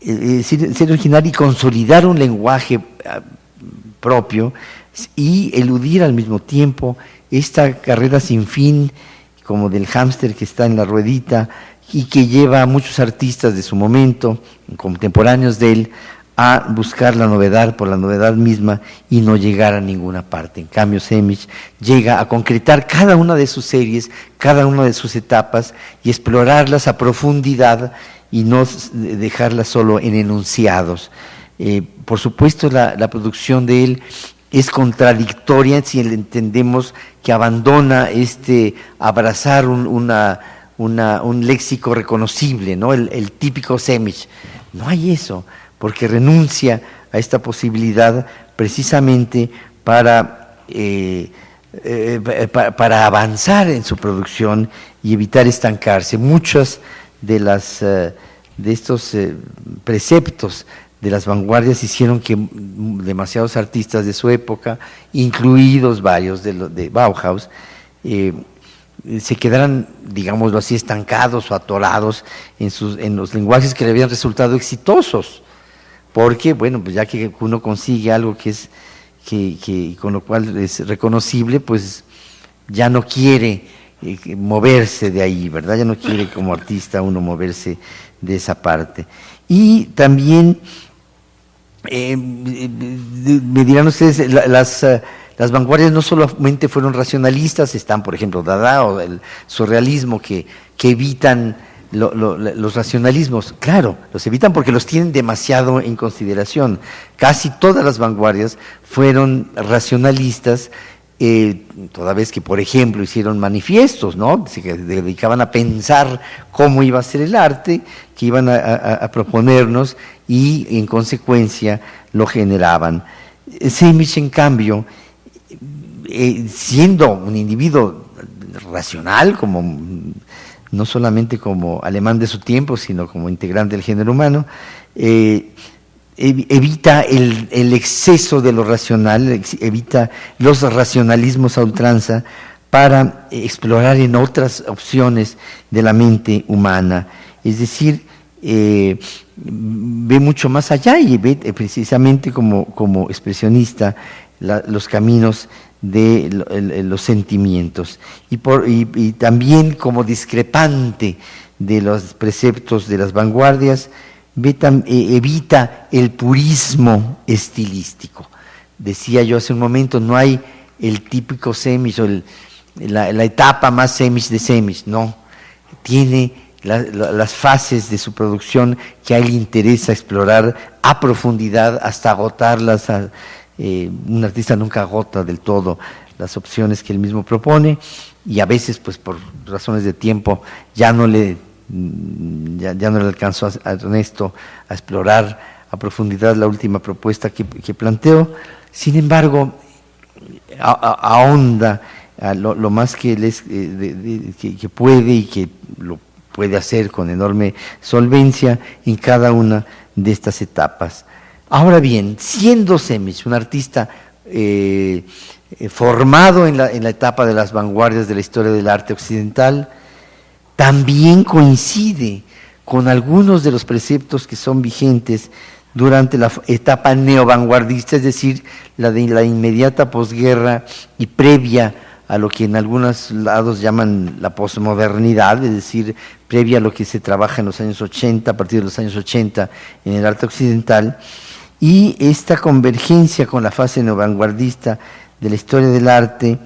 [SPEAKER 3] ser original y consolidar un lenguaje propio y eludir al mismo tiempo esta carrera sin fin, como del hámster que está en la ruedita y que lleva a muchos artistas de su momento, contemporáneos de él, a buscar la novedad por la novedad misma y no llegar a ninguna parte. En cambio, Semich llega a concretar cada una de sus series, cada una de sus etapas y explorarlas a profundidad y no dejarlas solo en enunciados. Por supuesto, la producción de él es contradictoria si entendemos que abandona abrazar un léxico reconocible, ¿no? El típico Semich. No hay eso, porque renuncia a esta posibilidad precisamente para avanzar en su producción y evitar estancarse. Muchos de estos preceptos de las vanguardias hicieron que demasiados artistas de su época, incluidos varios de Bauhaus, se quedaran, digámoslo así, estancados o atorados en los lenguajes que le habían resultado exitosos. Porque, bueno, pues ya que uno consigue algo que con lo cual es reconocible, pues ya no quiere moverse de ahí, ¿verdad? Ya no quiere como artista uno moverse de esa parte. Y también, me dirán ustedes, las vanguardias no solamente fueron racionalistas, están, por ejemplo, Dada o el surrealismo que evitan los racionalismos. Claro, los evitan porque los tienen demasiado en consideración. Casi todas las vanguardias fueron racionalistas toda vez que, por ejemplo, hicieron manifiestos, ¿no? Se dedicaban a pensar cómo iba a ser el arte, que iban a proponernos, y en consecuencia lo generaban. Sejmic, en cambio, siendo un individuo racional, no solamente como alemán de su tiempo, sino como integrante del género humano, evita el exceso de lo racional, evita los racionalismos a ultranza para explorar en otras opciones de la mente humana. Es decir, ve mucho más allá y ve precisamente como expresionista los caminos de los sentimientos, y también como discrepante de los preceptos de las vanguardias, evita el purismo estilístico. Decía yo hace un momento, no hay el típico Sejmic o la etapa más Sejmic de Sejmic, no, tiene las fases de su producción que a él le interesa explorar a profundidad hasta agotarlas. Un artista nunca agota del todo las opciones que él mismo propone, y a veces, pues por razones de tiempo, ya no le alcanzó a Ernesto a explorar a profundidad la última propuesta que planteó. Sin embargo, ahonda lo más que él que puede, y que lo puede hacer con enorme solvencia en cada una de estas etapas. Ahora bien, siendo Sejmic un artista formado en la etapa de las vanguardias de la historia del arte occidental, también coincide con algunos de los preceptos que son vigentes durante la etapa neovanguardista, es decir, la de la inmediata posguerra y previa a lo que en algunos lados llaman la posmodernidad, es decir, previa a lo que se trabaja en los años 80, a partir de los años 80 en el arte occidental. Y esta convergencia con la fase neovanguardista de la historia del arte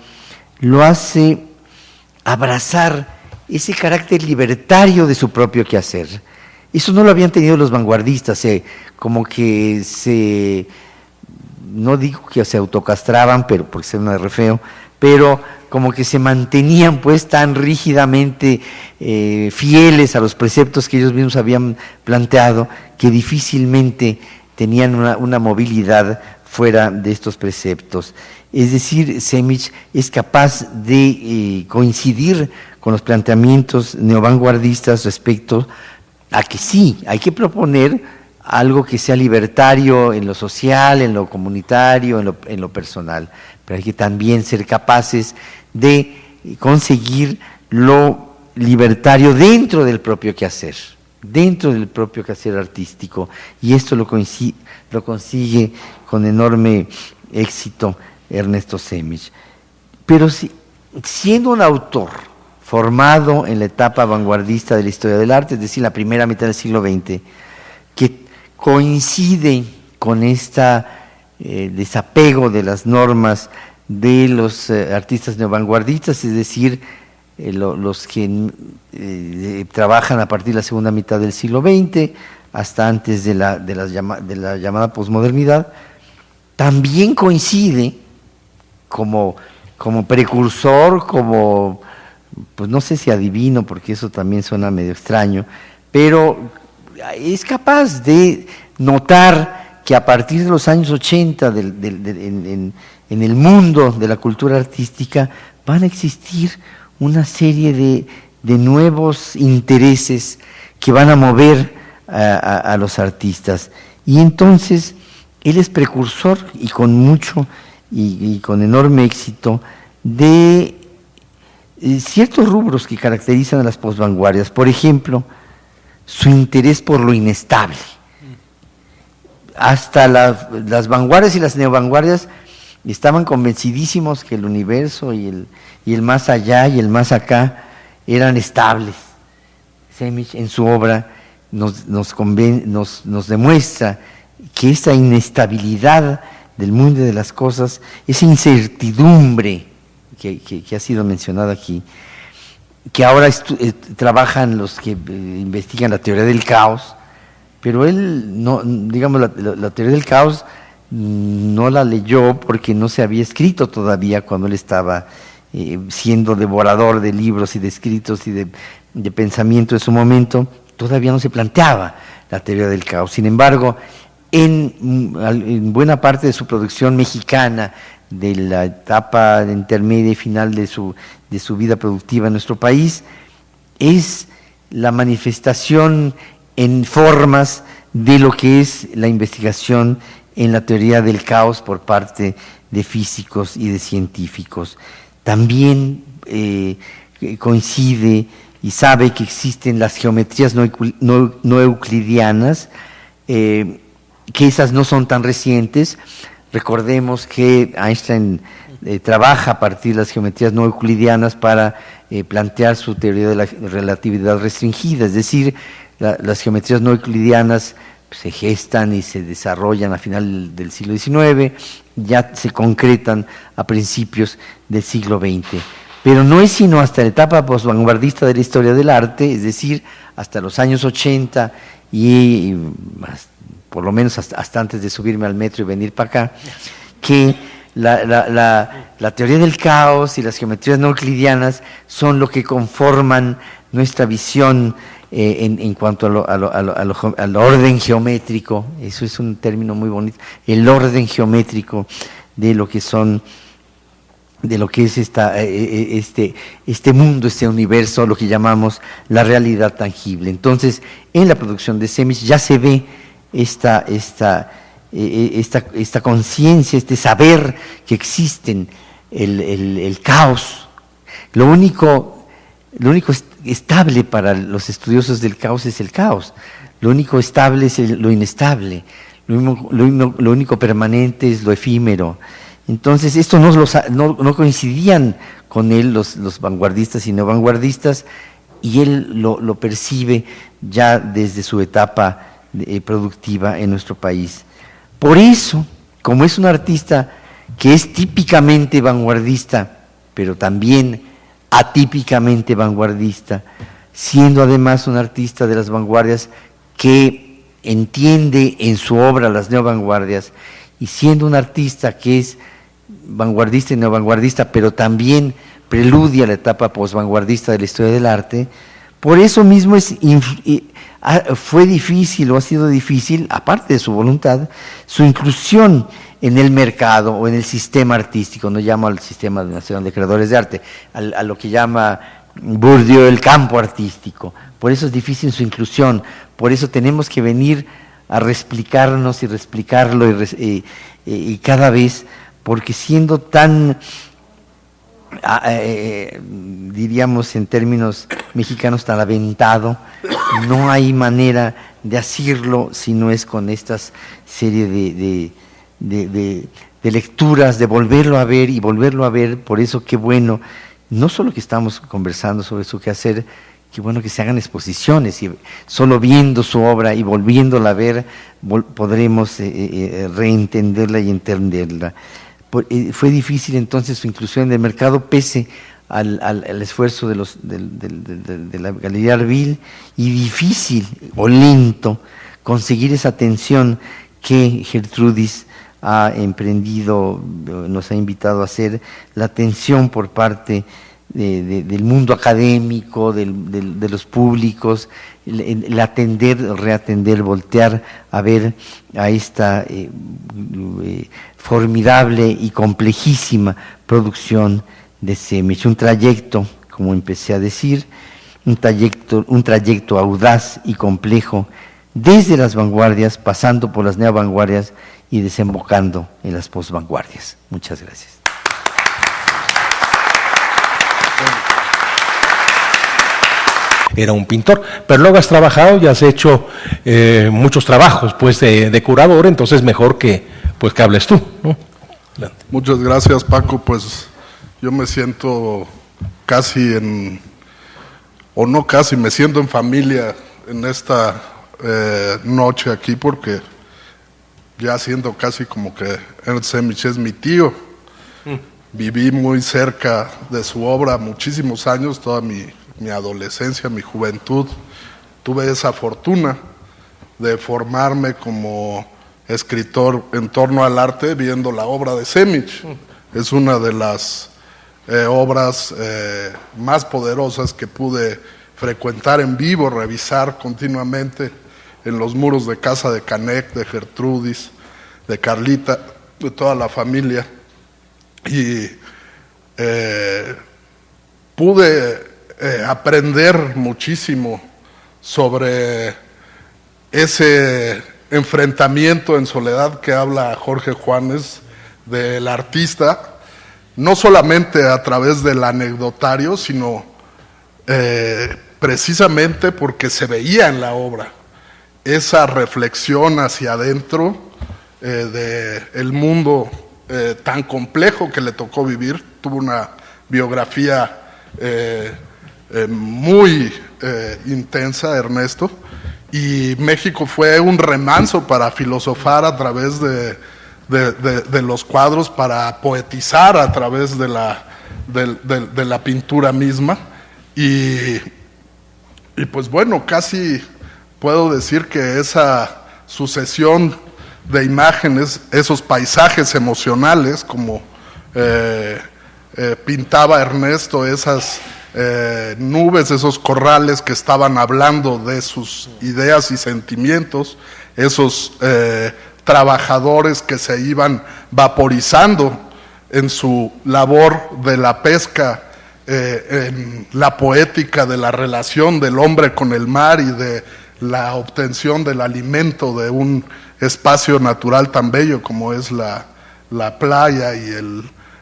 [SPEAKER 3] lo hace abrazar ese carácter libertario de su propio quehacer. Eso no lo habían tenido los vanguardistas, como que no digo que se autocastraban, pero porque suena re feo, pero como que se mantenían pues tan rígidamente fieles a los preceptos que ellos mismos habían planteado, que difícilmente tenían una movilidad fuera de estos preceptos. Es decir, Sejmic es capaz de coincidir con los planteamientos neovanguardistas respecto a que sí, hay que proponer algo que sea libertario en lo social, en lo comunitario, en lo personal, pero hay que también ser capaces de conseguir lo libertario dentro del propio quehacer artístico, y esto lo consigue con enorme éxito Ernesto Sejmic. Pero siendo un autor formado en la etapa vanguardista de la historia del arte, es decir, la primera mitad del siglo XX, que coincide con desapego de las normas de los artistas neovanguardistas, es decir, los que trabajan a partir de la segunda mitad del siglo XX hasta antes de la llamada posmodernidad, también coincide como precursor, pues no sé si adivino, porque eso también suena medio extraño, pero es capaz de notar que a partir de los años 80 en el mundo de la cultura artística van a existir una serie de nuevos intereses que van a mover a los artistas. Y entonces él es precursor, y con mucho y con enorme éxito, de ciertos rubros que caracterizan a las posvanguardias. Por ejemplo, su interés por lo inestable. Hasta las vanguardias y las neovanguardias estaban convencidísimos que el universo y el más allá y el más acá eran estables. Sejmic en su obra nos demuestra que esa inestabilidad del mundo de las cosas, esa incertidumbre que ha sido mencionada aquí, que ahora trabajan los que investigan la teoría del caos, pero él, no, digamos, la teoría del caos no la leyó porque no se había escrito todavía cuando él estaba siendo devorador de libros y de escritos y de pensamiento de su momento. Todavía no se planteaba la teoría del caos. Sin embargo, en buena parte de su producción mexicana, de la etapa intermedia y final de su vida productiva en nuestro país, es la manifestación en formas de lo que es la investigación en la teoría del caos por parte de físicos y de científicos. También coincide y sabe que existen las geometrías no euclidianas, que esas no son tan recientes. Recordemos que Einstein trabaja a partir de las geometrías no euclidianas para plantear su teoría de la relatividad restringida, es decir, las geometrías no euclidianas se gestan y se desarrollan a final del siglo XIX, ya se concretan a principios del siglo XX. Pero no es sino hasta la etapa postvanguardista de la historia del arte, es decir, hasta los años 80 y por lo menos hasta antes de subirme al metro y venir para acá, que la teoría del caos y las geometrías no euclidianas son lo que conforman nuestra visión en cuanto al orden geométrico. Eso es un término muy bonito, el orden geométrico de lo que son, de lo que es este mundo, este universo, lo que llamamos la realidad tangible. Entonces, en la producción de Semic ya se ve esta conciencia, este saber que existen el caos. Lo único estable para los estudiosos del caos es el caos. Lo único estable es lo inestable. Lo único permanente es lo efímero. Entonces, esto no coincidían con él los vanguardistas y neovanguardistas, y él lo percibe ya desde su etapa productiva en nuestro país. Por eso, como es un artista que es típicamente vanguardista, pero también atípicamente vanguardista, siendo además un artista de las vanguardias que entiende en su obra las neovanguardias, y siendo un artista que es vanguardista y neovanguardista, pero también preludia la etapa posvanguardista de la historia del arte, por eso mismo fue difícil o ha sido difícil, aparte de su voluntad, su inclusión en el mercado o en el sistema artístico. No llamo al Sistema Nacional de Creadores de Arte, a lo que llama Bourdieu el campo artístico. Por eso es difícil su inclusión, por eso tenemos que venir a reexplicarnos y reexplicarlo y cada vez, porque siendo tan, diríamos en términos mexicanos, tan aventado, no hay manera de hacerlo si no es con estas serie de lecturas, de volverlo a ver y volverlo a ver. Por eso qué bueno, no solo que estamos conversando sobre su quehacer, qué bueno que se hagan exposiciones, y solo viendo su obra y volviéndola a ver podremos reentenderla y entenderla. Fue difícil entonces su inclusión en el mercado, pese al esfuerzo de la Galería Arvil, y difícil o lento conseguir esa atención que Gertrudis ha emprendido, nos ha invitado a hacer, la atención por parte del mundo académico, de los públicos, el atender, reatender, voltear a ver a esta formidable y complejísima producción de Semic. Un trayecto, como empecé a decir, un trayecto audaz y complejo, desde las vanguardias, pasando por las neovanguardias y desembocando en las posvanguardias. Muchas gracias.
[SPEAKER 1] Era un pintor, pero luego has trabajado y has hecho muchos trabajos pues de curador, entonces mejor que hables tú, ¿no?
[SPEAKER 4] Muchas gracias, Paco. Pues yo me siento casi me siento en familia en esta noche aquí, porque ya siento casi como que Ernst Semic es mi tío. Viví muy cerca de su obra muchísimos años, toda mi adolescencia, mi juventud. Tuve esa fortuna de formarme como escritor en torno al arte viendo la obra de Semič. Es una de las obras más poderosas que pude frecuentar en vivo, revisar continuamente en los muros de casa de Canek, de Gertrudis, de Carlita, de toda la familia. Y pude aprender muchísimo sobre ese enfrentamiento en soledad que habla Jorge Juanes del artista, no solamente a través del anecdotario, sino precisamente porque se veía en la obra esa reflexión hacia adentro del mundo tan complejo que le tocó vivir. Tuvo una biografía muy intensa, Ernesto, y México fue un remanso para filosofar a través de los cuadros, para poetizar a través de la pintura misma, y pues bueno, casi puedo decir que esa sucesión de imágenes, esos paisajes emocionales, como pintaba Ernesto, esas nubes, esos corrales que estaban hablando de sus ideas y sentimientos, esos trabajadores que se iban vaporizando en su labor de la pesca, en la poética de la relación del hombre con el mar y de la obtención del alimento de un espacio natural tan bello como es la playa y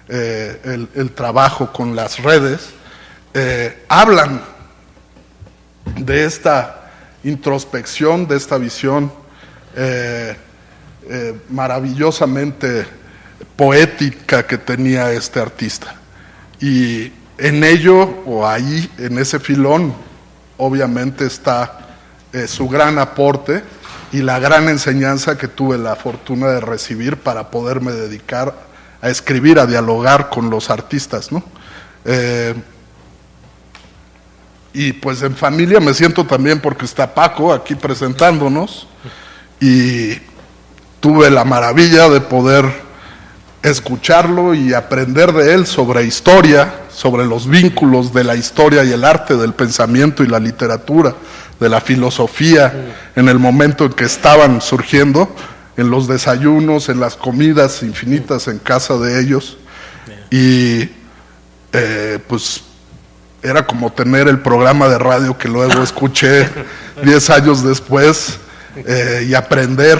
[SPEAKER 4] el trabajo con las redes, hablan de esta introspección, de esta visión maravillosamente poética que tenía este artista. Y en ello, o ahí, en ese filón, obviamente está su gran aporte y la gran enseñanza que tuve la fortuna de recibir para poderme dedicar a escribir, a dialogar con los artistas, ¿no? Y pues en familia me siento también porque está Paco aquí presentándonos, y tuve la maravilla de poder escucharlo y aprender de él sobre historia, sobre los vínculos de la historia y el arte, del pensamiento y la literatura, de la filosofía, en el momento en que estaban surgiendo, en los desayunos, en las comidas infinitas en casa de ellos. Y pues era como tener el programa de radio que luego escuché 10 años después, y aprender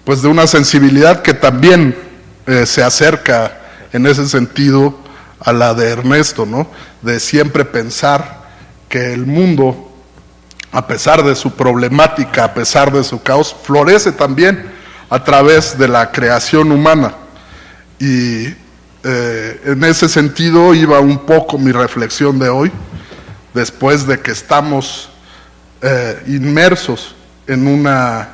[SPEAKER 4] pues de una sensibilidad que también se acerca en ese sentido a la de Ernesto, ¿no? De siempre pensar que el mundo, a pesar de su problemática, a pesar de su caos, florece también a través de la creación humana. Y en ese sentido iba un poco mi reflexión de hoy, después de que estamos inmersos en una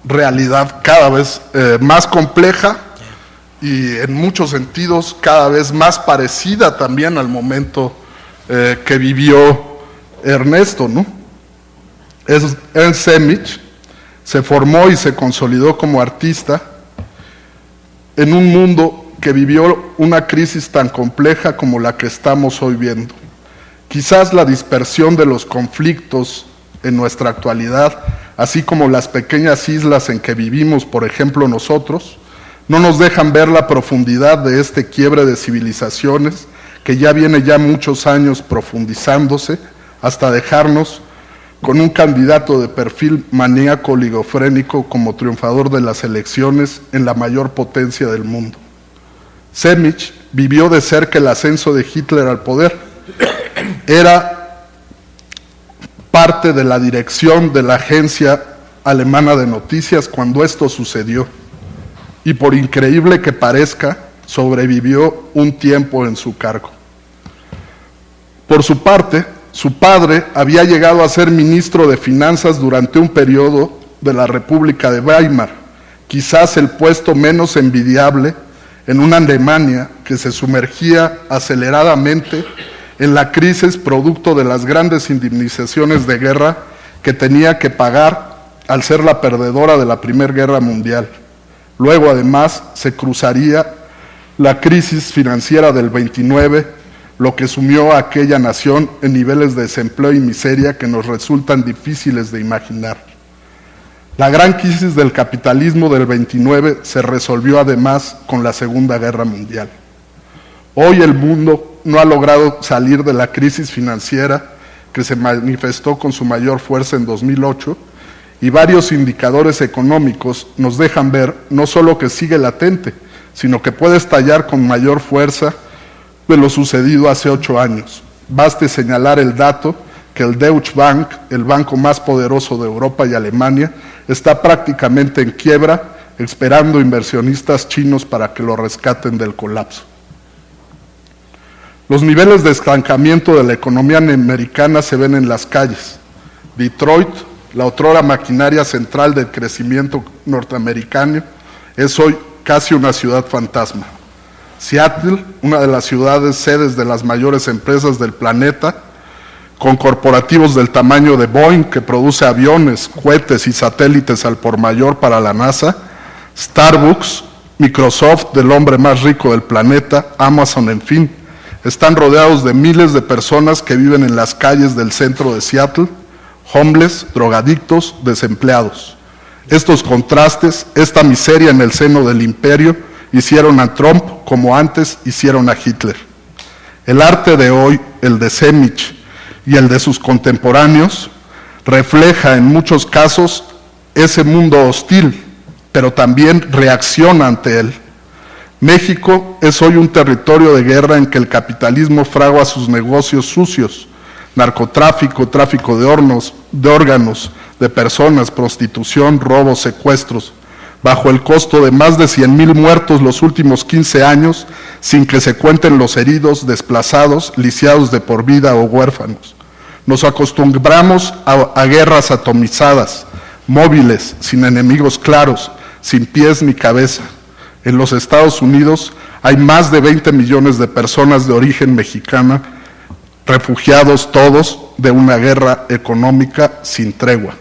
[SPEAKER 4] realidad cada vez más compleja y en muchos sentidos cada vez más parecida también al momento que vivió Ernesto, ¿no? Ernst Semič se formó y se consolidó como artista en un mundo que vivió una crisis tan compleja como la que estamos hoy viendo. Quizás la dispersión de los conflictos en nuestra actualidad, así como las pequeñas islas en que vivimos, por ejemplo nosotros, no nos dejan ver la profundidad de este quiebre de civilizaciones que ya viene muchos años profundizándose hasta dejarnos con un candidato de perfil maníaco oligofrénico como triunfador de las elecciones en la mayor potencia del mundo. Semič vivió de cerca el ascenso de Hitler al poder. Era parte de la dirección de la agencia alemana de noticias cuando esto sucedió, y por increíble que parezca, sobrevivió un tiempo en su cargo. Por su parte, su padre había llegado a ser ministro de Finanzas durante un periodo de la República de Weimar, quizás el puesto menos envidiable en una Alemania que se sumergía aceleradamente en la crisis producto de las grandes indemnizaciones de guerra que tenía que pagar al ser la perdedora de la Primera Guerra Mundial. Luego, además, se cruzaría la crisis financiera del 29, lo que sumió a aquella nación en niveles de desempleo y miseria que nos resultan difíciles de imaginar. La gran crisis del capitalismo del 29 se resolvió además con la Segunda Guerra Mundial. Hoy el mundo no ha logrado salir de la crisis financiera que se manifestó con su mayor fuerza en 2008, y varios indicadores económicos nos dejan ver no solo que sigue latente, sino que puede estallar con mayor fuerza de lo sucedido hace 8 años. Baste señalar el dato que el Deutsche Bank, el banco más poderoso de Europa y Alemania, está prácticamente en quiebra, esperando inversionistas chinos para que lo rescaten del colapso. Los niveles de estancamiento de la economía americana se ven en las calles. Detroit, la otrora maquinaria central del crecimiento norteamericano, es hoy casi una ciudad fantasma. Seattle, una de las ciudades sedes de las mayores empresas del planeta, con corporativos del tamaño de Boeing, que produce aviones, cohetes y satélites al por mayor para la NASA, Starbucks, Microsoft, del hombre más rico del planeta, Amazon, en fin, están rodeados de miles de personas que viven en las calles del centro de Seattle, homeless, drogadictos, desempleados. Estos contrastes, esta miseria en el seno del imperio, hicieron a Trump como antes hicieron a Hitler. El arte de hoy, el de Semich y el de sus contemporáneos, refleja en muchos casos ese mundo hostil, pero también reacciona ante él. México es hoy un territorio de guerra en que el capitalismo fragua sus negocios sucios: narcotráfico, tráfico de órganos, de personas, prostitución, robos, secuestros, bajo el costo de más de 100,000 muertos los últimos 15 años, sin que se cuenten los heridos, desplazados, lisiados de por vida o huérfanos. Nos acostumbramos a guerras atomizadas, móviles, sin enemigos claros, sin pies ni cabeza. En los Estados Unidos hay más de 20 millones de personas de origen mexicana, refugiados todos de una guerra económica sin tregua.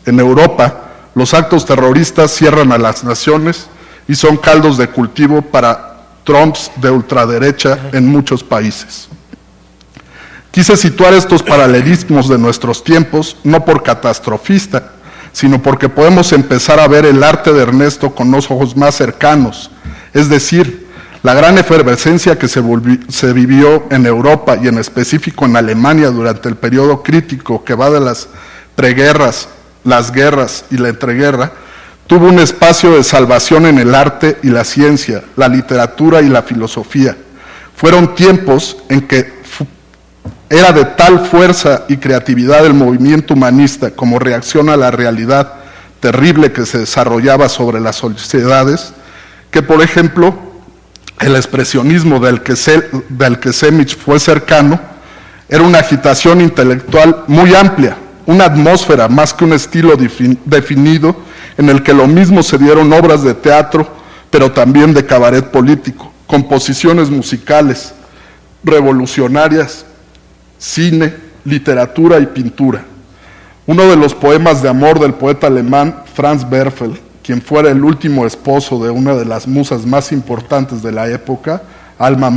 [SPEAKER 4] En Europa, los actos terroristas cierran a las naciones y son caldos de cultivo para Trumps de ultraderecha en muchos países. Quise situar estos paralelismos de nuestros tiempos no por catastrofista, sino porque podemos empezar a ver el arte de Ernesto con los ojos más cercanos, es decir, la gran efervescencia que se vivió en Europa y en específico en Alemania durante el periodo crítico que va de las preguerras, las guerras y la entreguerra, tuvo un espacio de salvación en el arte y la ciencia, la literatura y la filosofía. Fueron tiempos en que era de tal fuerza y creatividad el movimiento humanista como reacción a la realidad terrible que se desarrollaba sobre las sociedades, que por ejemplo el expresionismo del que Semich fue cercano era una agitación intelectual muy amplia, una atmósfera más que un estilo definido en el que lo mismo se dieron obras de teatro, pero también de cabaret político, composiciones musicales, revolucionarias, cine, literatura y pintura. Uno de los poemas de amor del poeta alemán Franz Werfel, quien fuera el último esposo de una de las musas más importantes de la época, Alma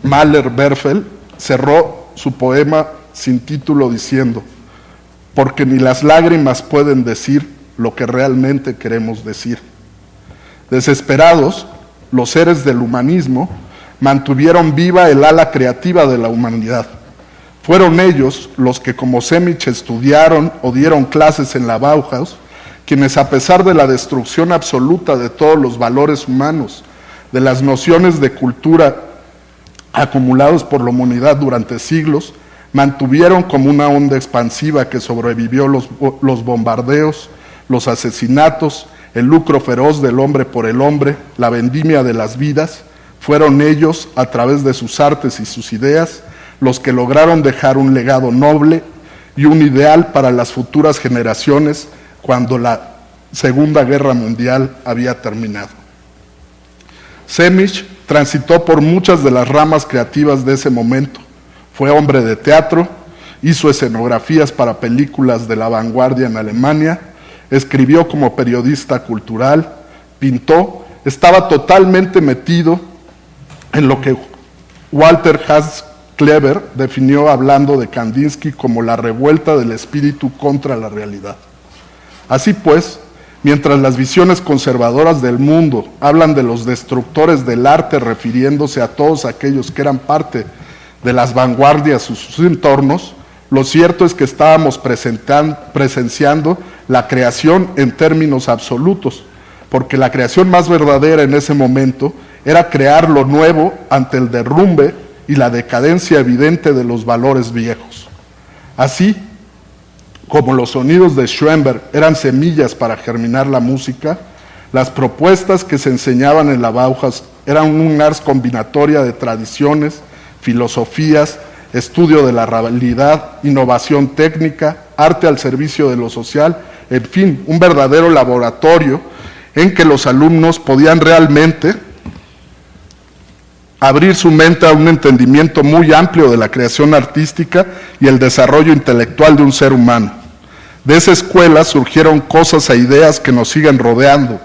[SPEAKER 4] Mahler-Werfel, cerró su poema sin título diciendo: porque ni las lágrimas pueden decir lo que realmente queremos decir. Desesperados, los seres del humanismo mantuvieron viva el ala creativa de la humanidad. Fueron ellos los que, como Semich, estudiaron o dieron clases en la Bauhaus, quienes, a pesar de la destrucción absoluta de todos los valores humanos, de las nociones de cultura acumulados por la humanidad durante siglos, mantuvieron como una onda expansiva que sobrevivió los bombardeos, los asesinatos, el lucro feroz del hombre por el hombre, la vendimia de las vidas. Fueron ellos, a través de sus artes y sus ideas, los que lograron dejar un legado noble y un ideal para las futuras generaciones cuando la Segunda Guerra Mundial había terminado. Semich transitó por muchas de las ramas creativas de ese momento. Fue hombre de teatro hizo escenografías para películas de la vanguardia en Alemania, escribió como periodista cultural, pintó, estaba totalmente metido en lo que Walter Haas Kleber definió hablando de Kandinsky como la revuelta del espíritu contra la realidad. Así pues, mientras las visiones conservadoras del mundo hablan de los destructores del arte refiriéndose a todos aquellos que eran parte de las vanguardias y sus entornos, lo cierto es que estábamos presenciando la creación en términos absolutos, porque la creación más verdadera en ese momento era crear lo nuevo ante el derrumbe y la decadencia evidente de los valores viejos. Así como los sonidos de Schoenberg eran semillas para germinar la música, las propuestas que se enseñaban en la Bauhaus eran un ars combinatoria de tradiciones, filosofías, estudio de la realidad, innovación técnica, arte al servicio de lo social, en fin, un verdadero laboratorio en que los alumnos podían realmente abrir su mente a un entendimiento muy amplio de la creación artística y el desarrollo intelectual de un ser humano. De esa escuela surgieron cosas e ideas que nos siguen rodeando,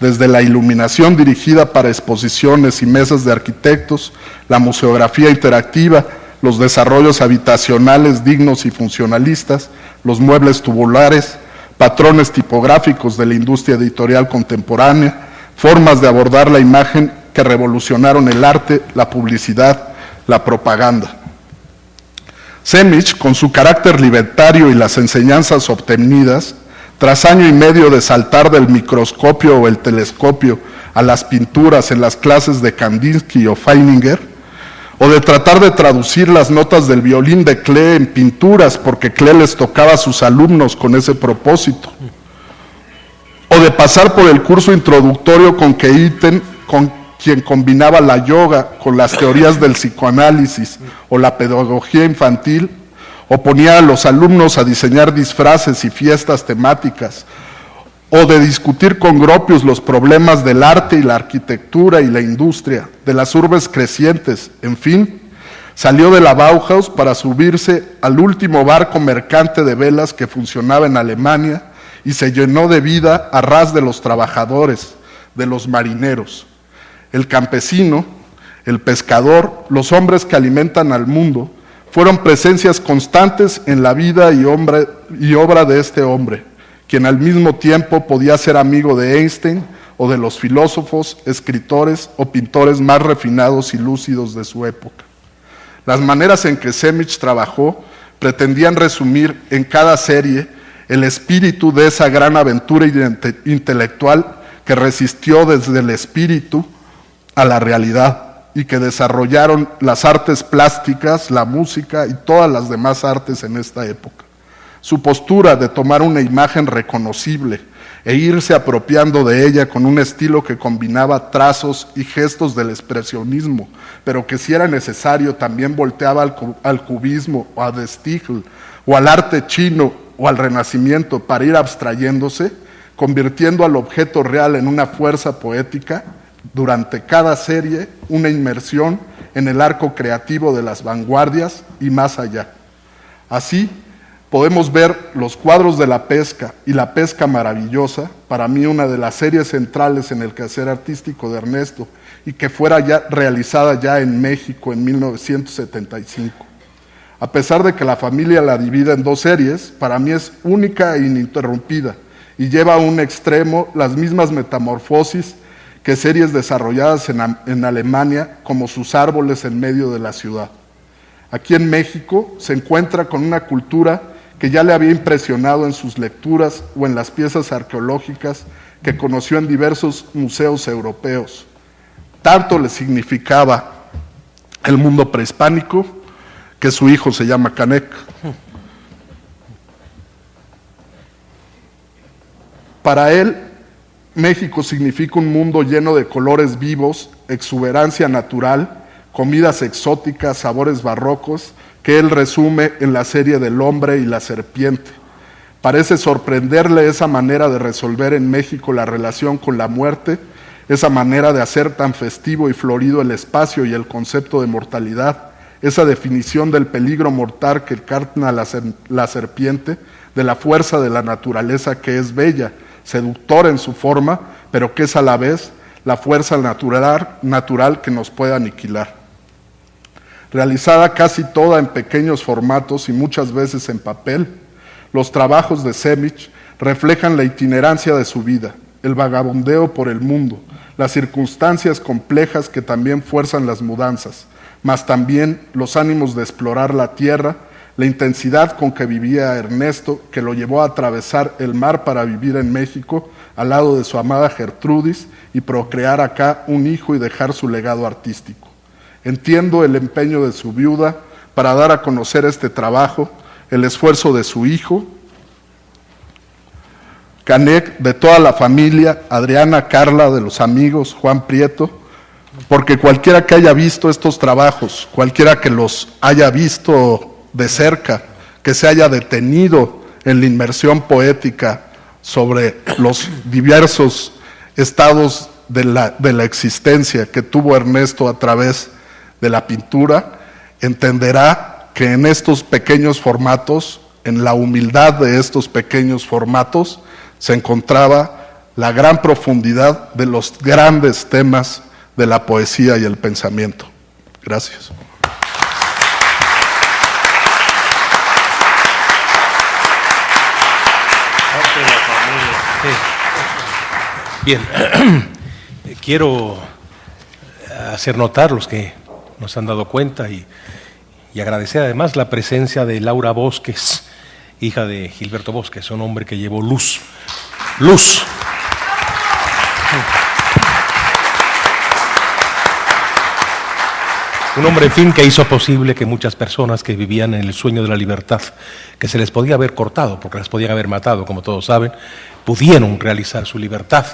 [SPEAKER 4] desde la iluminación dirigida para exposiciones y mesas de arquitectos, la museografía interactiva, los desarrollos habitacionales dignos y funcionalistas, los muebles tubulares, patrones tipográficos de la industria editorial contemporánea, formas de abordar la imagen que revolucionaron el arte, la publicidad, la propaganda. Semic, con su carácter libertario y las enseñanzas obtenidas, tras año y medio de saltar del microscopio o el telescopio a las pinturas en las clases de Kandinsky o Feininger, o de tratar de traducir las notas del violín de Klee en pinturas porque Klee les tocaba a sus alumnos con ese propósito, o de pasar por el curso introductorio con Keiten, con quien combinaba la yoga con las teorías del psicoanálisis o la pedagogía infantil, o ponía a los alumnos a diseñar disfraces y fiestas temáticas, o de discutir con Gropius los problemas del arte y la arquitectura y la industria, de las urbes crecientes, en fin, salió de la Bauhaus para subirse al último barco mercante de velas que funcionaba en Alemania y se llenó de vida a ras de los trabajadores, de los marineros. El campesino, el pescador, los hombres que alimentan al mundo, fueron presencias constantes en la vida y obra de este hombre, quien al mismo tiempo podía ser amigo de Einstein o de los filósofos, escritores o pintores más refinados y lúcidos de su época. Las maneras en que Semic trabajó pretendían resumir en cada serie el espíritu de esa gran aventura intelectual que resistió desde el espíritu a la realidad y que desarrollaron las artes plásticas, la música y todas las demás artes en esta época. Su postura de tomar una imagen reconocible e irse apropiando de ella con un estilo que combinaba trazos y gestos del expresionismo, pero que si era necesario también volteaba al cubismo o a De Stijl o al arte chino o al Renacimiento para ir abstrayéndose, convirtiendo al objeto real en una fuerza poética, durante cada serie una inmersión en el arco creativo de las vanguardias y más allá. Así podemos ver los cuadros de la pesca y la pesca maravillosa, para mí una de las series centrales en el quehacer artístico de Ernesto y que fuera ya realizada ya en México en 1975. A pesar de que la familia la divide en dos series, para mí es única e ininterrumpida y lleva a un extremo las mismas metamorfosis que series desarrolladas en Alemania, como sus árboles en medio de la ciudad. Aquí en México se encuentra con una cultura que ya le había impresionado en sus lecturas o en las piezas arqueológicas que conoció en diversos museos europeos. Tanto le significaba el mundo prehispánico que su hijo se llama Canek. Para él, México significa un mundo lleno de colores vivos, exuberancia natural, comidas exóticas, sabores barrocos, que él resume en la serie del hombre y la serpiente. Parece sorprenderle esa manera de resolver en México la relación con la muerte, esa manera de hacer tan festivo y florido el espacio y el concepto de mortalidad, esa definición del peligro mortal que encarna la serpiente, de la fuerza de la naturaleza que es bella, seductora en su forma, pero que es a la vez la fuerza natural que nos puede aniquilar. Realizada casi toda en pequeños formatos y muchas veces en papel, los trabajos de Semič reflejan la itinerancia de su vida, el vagabundeo por el mundo, las circunstancias complejas que también fuerzan las mudanzas, mas también los ánimos de explorar la tierra, la intensidad con que vivía Ernesto, que lo llevó a atravesar el mar para vivir en México al lado de su amada Gertrudis y procrear acá un hijo y dejar su legado artístico. Entiendo el empeño de su viuda para dar a conocer este trabajo, el esfuerzo de su hijo, Canek, de toda la familia, Adriana, Carla, de los amigos, Juan Prieto, porque cualquiera que haya visto estos trabajos, cualquiera que los haya visto de cerca, que se haya detenido en la inmersión poética sobre los diversos estados de la existencia que tuvo Ernesto a través de la pintura, entenderá que en estos pequeños formatos, en la humildad de estos pequeños formatos, se encontraba la gran profundidad de los grandes temas de la poesía y el pensamiento. Gracias.
[SPEAKER 1] Bien, quiero hacer notar los que nos han dado cuenta y agradecer además la presencia de Laura Bosques, hija de Gilberto Bosques, un hombre que llevó luz. Un hombre, en fin, que hizo posible que muchas personas que vivían en el sueño de la libertad, que se les podía haber cortado, porque les podían haber matado, como todos saben, pudieron realizar su libertad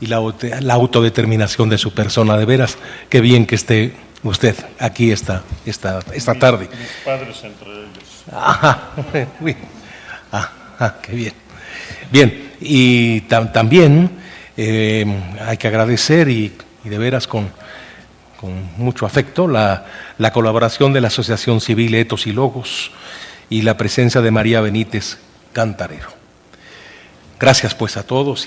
[SPEAKER 1] y la autodeterminación de su persona. De veras, qué bien que esté usted aquí esta tarde.
[SPEAKER 2] Mis padres entre ellos.
[SPEAKER 1] Qué bien. Bien, y también hay que agradecer y de veras con mucho afecto la colaboración de la Asociación Civil Etos y Logos y la presencia de María Benítez Cantarero. Gracias pues a todos.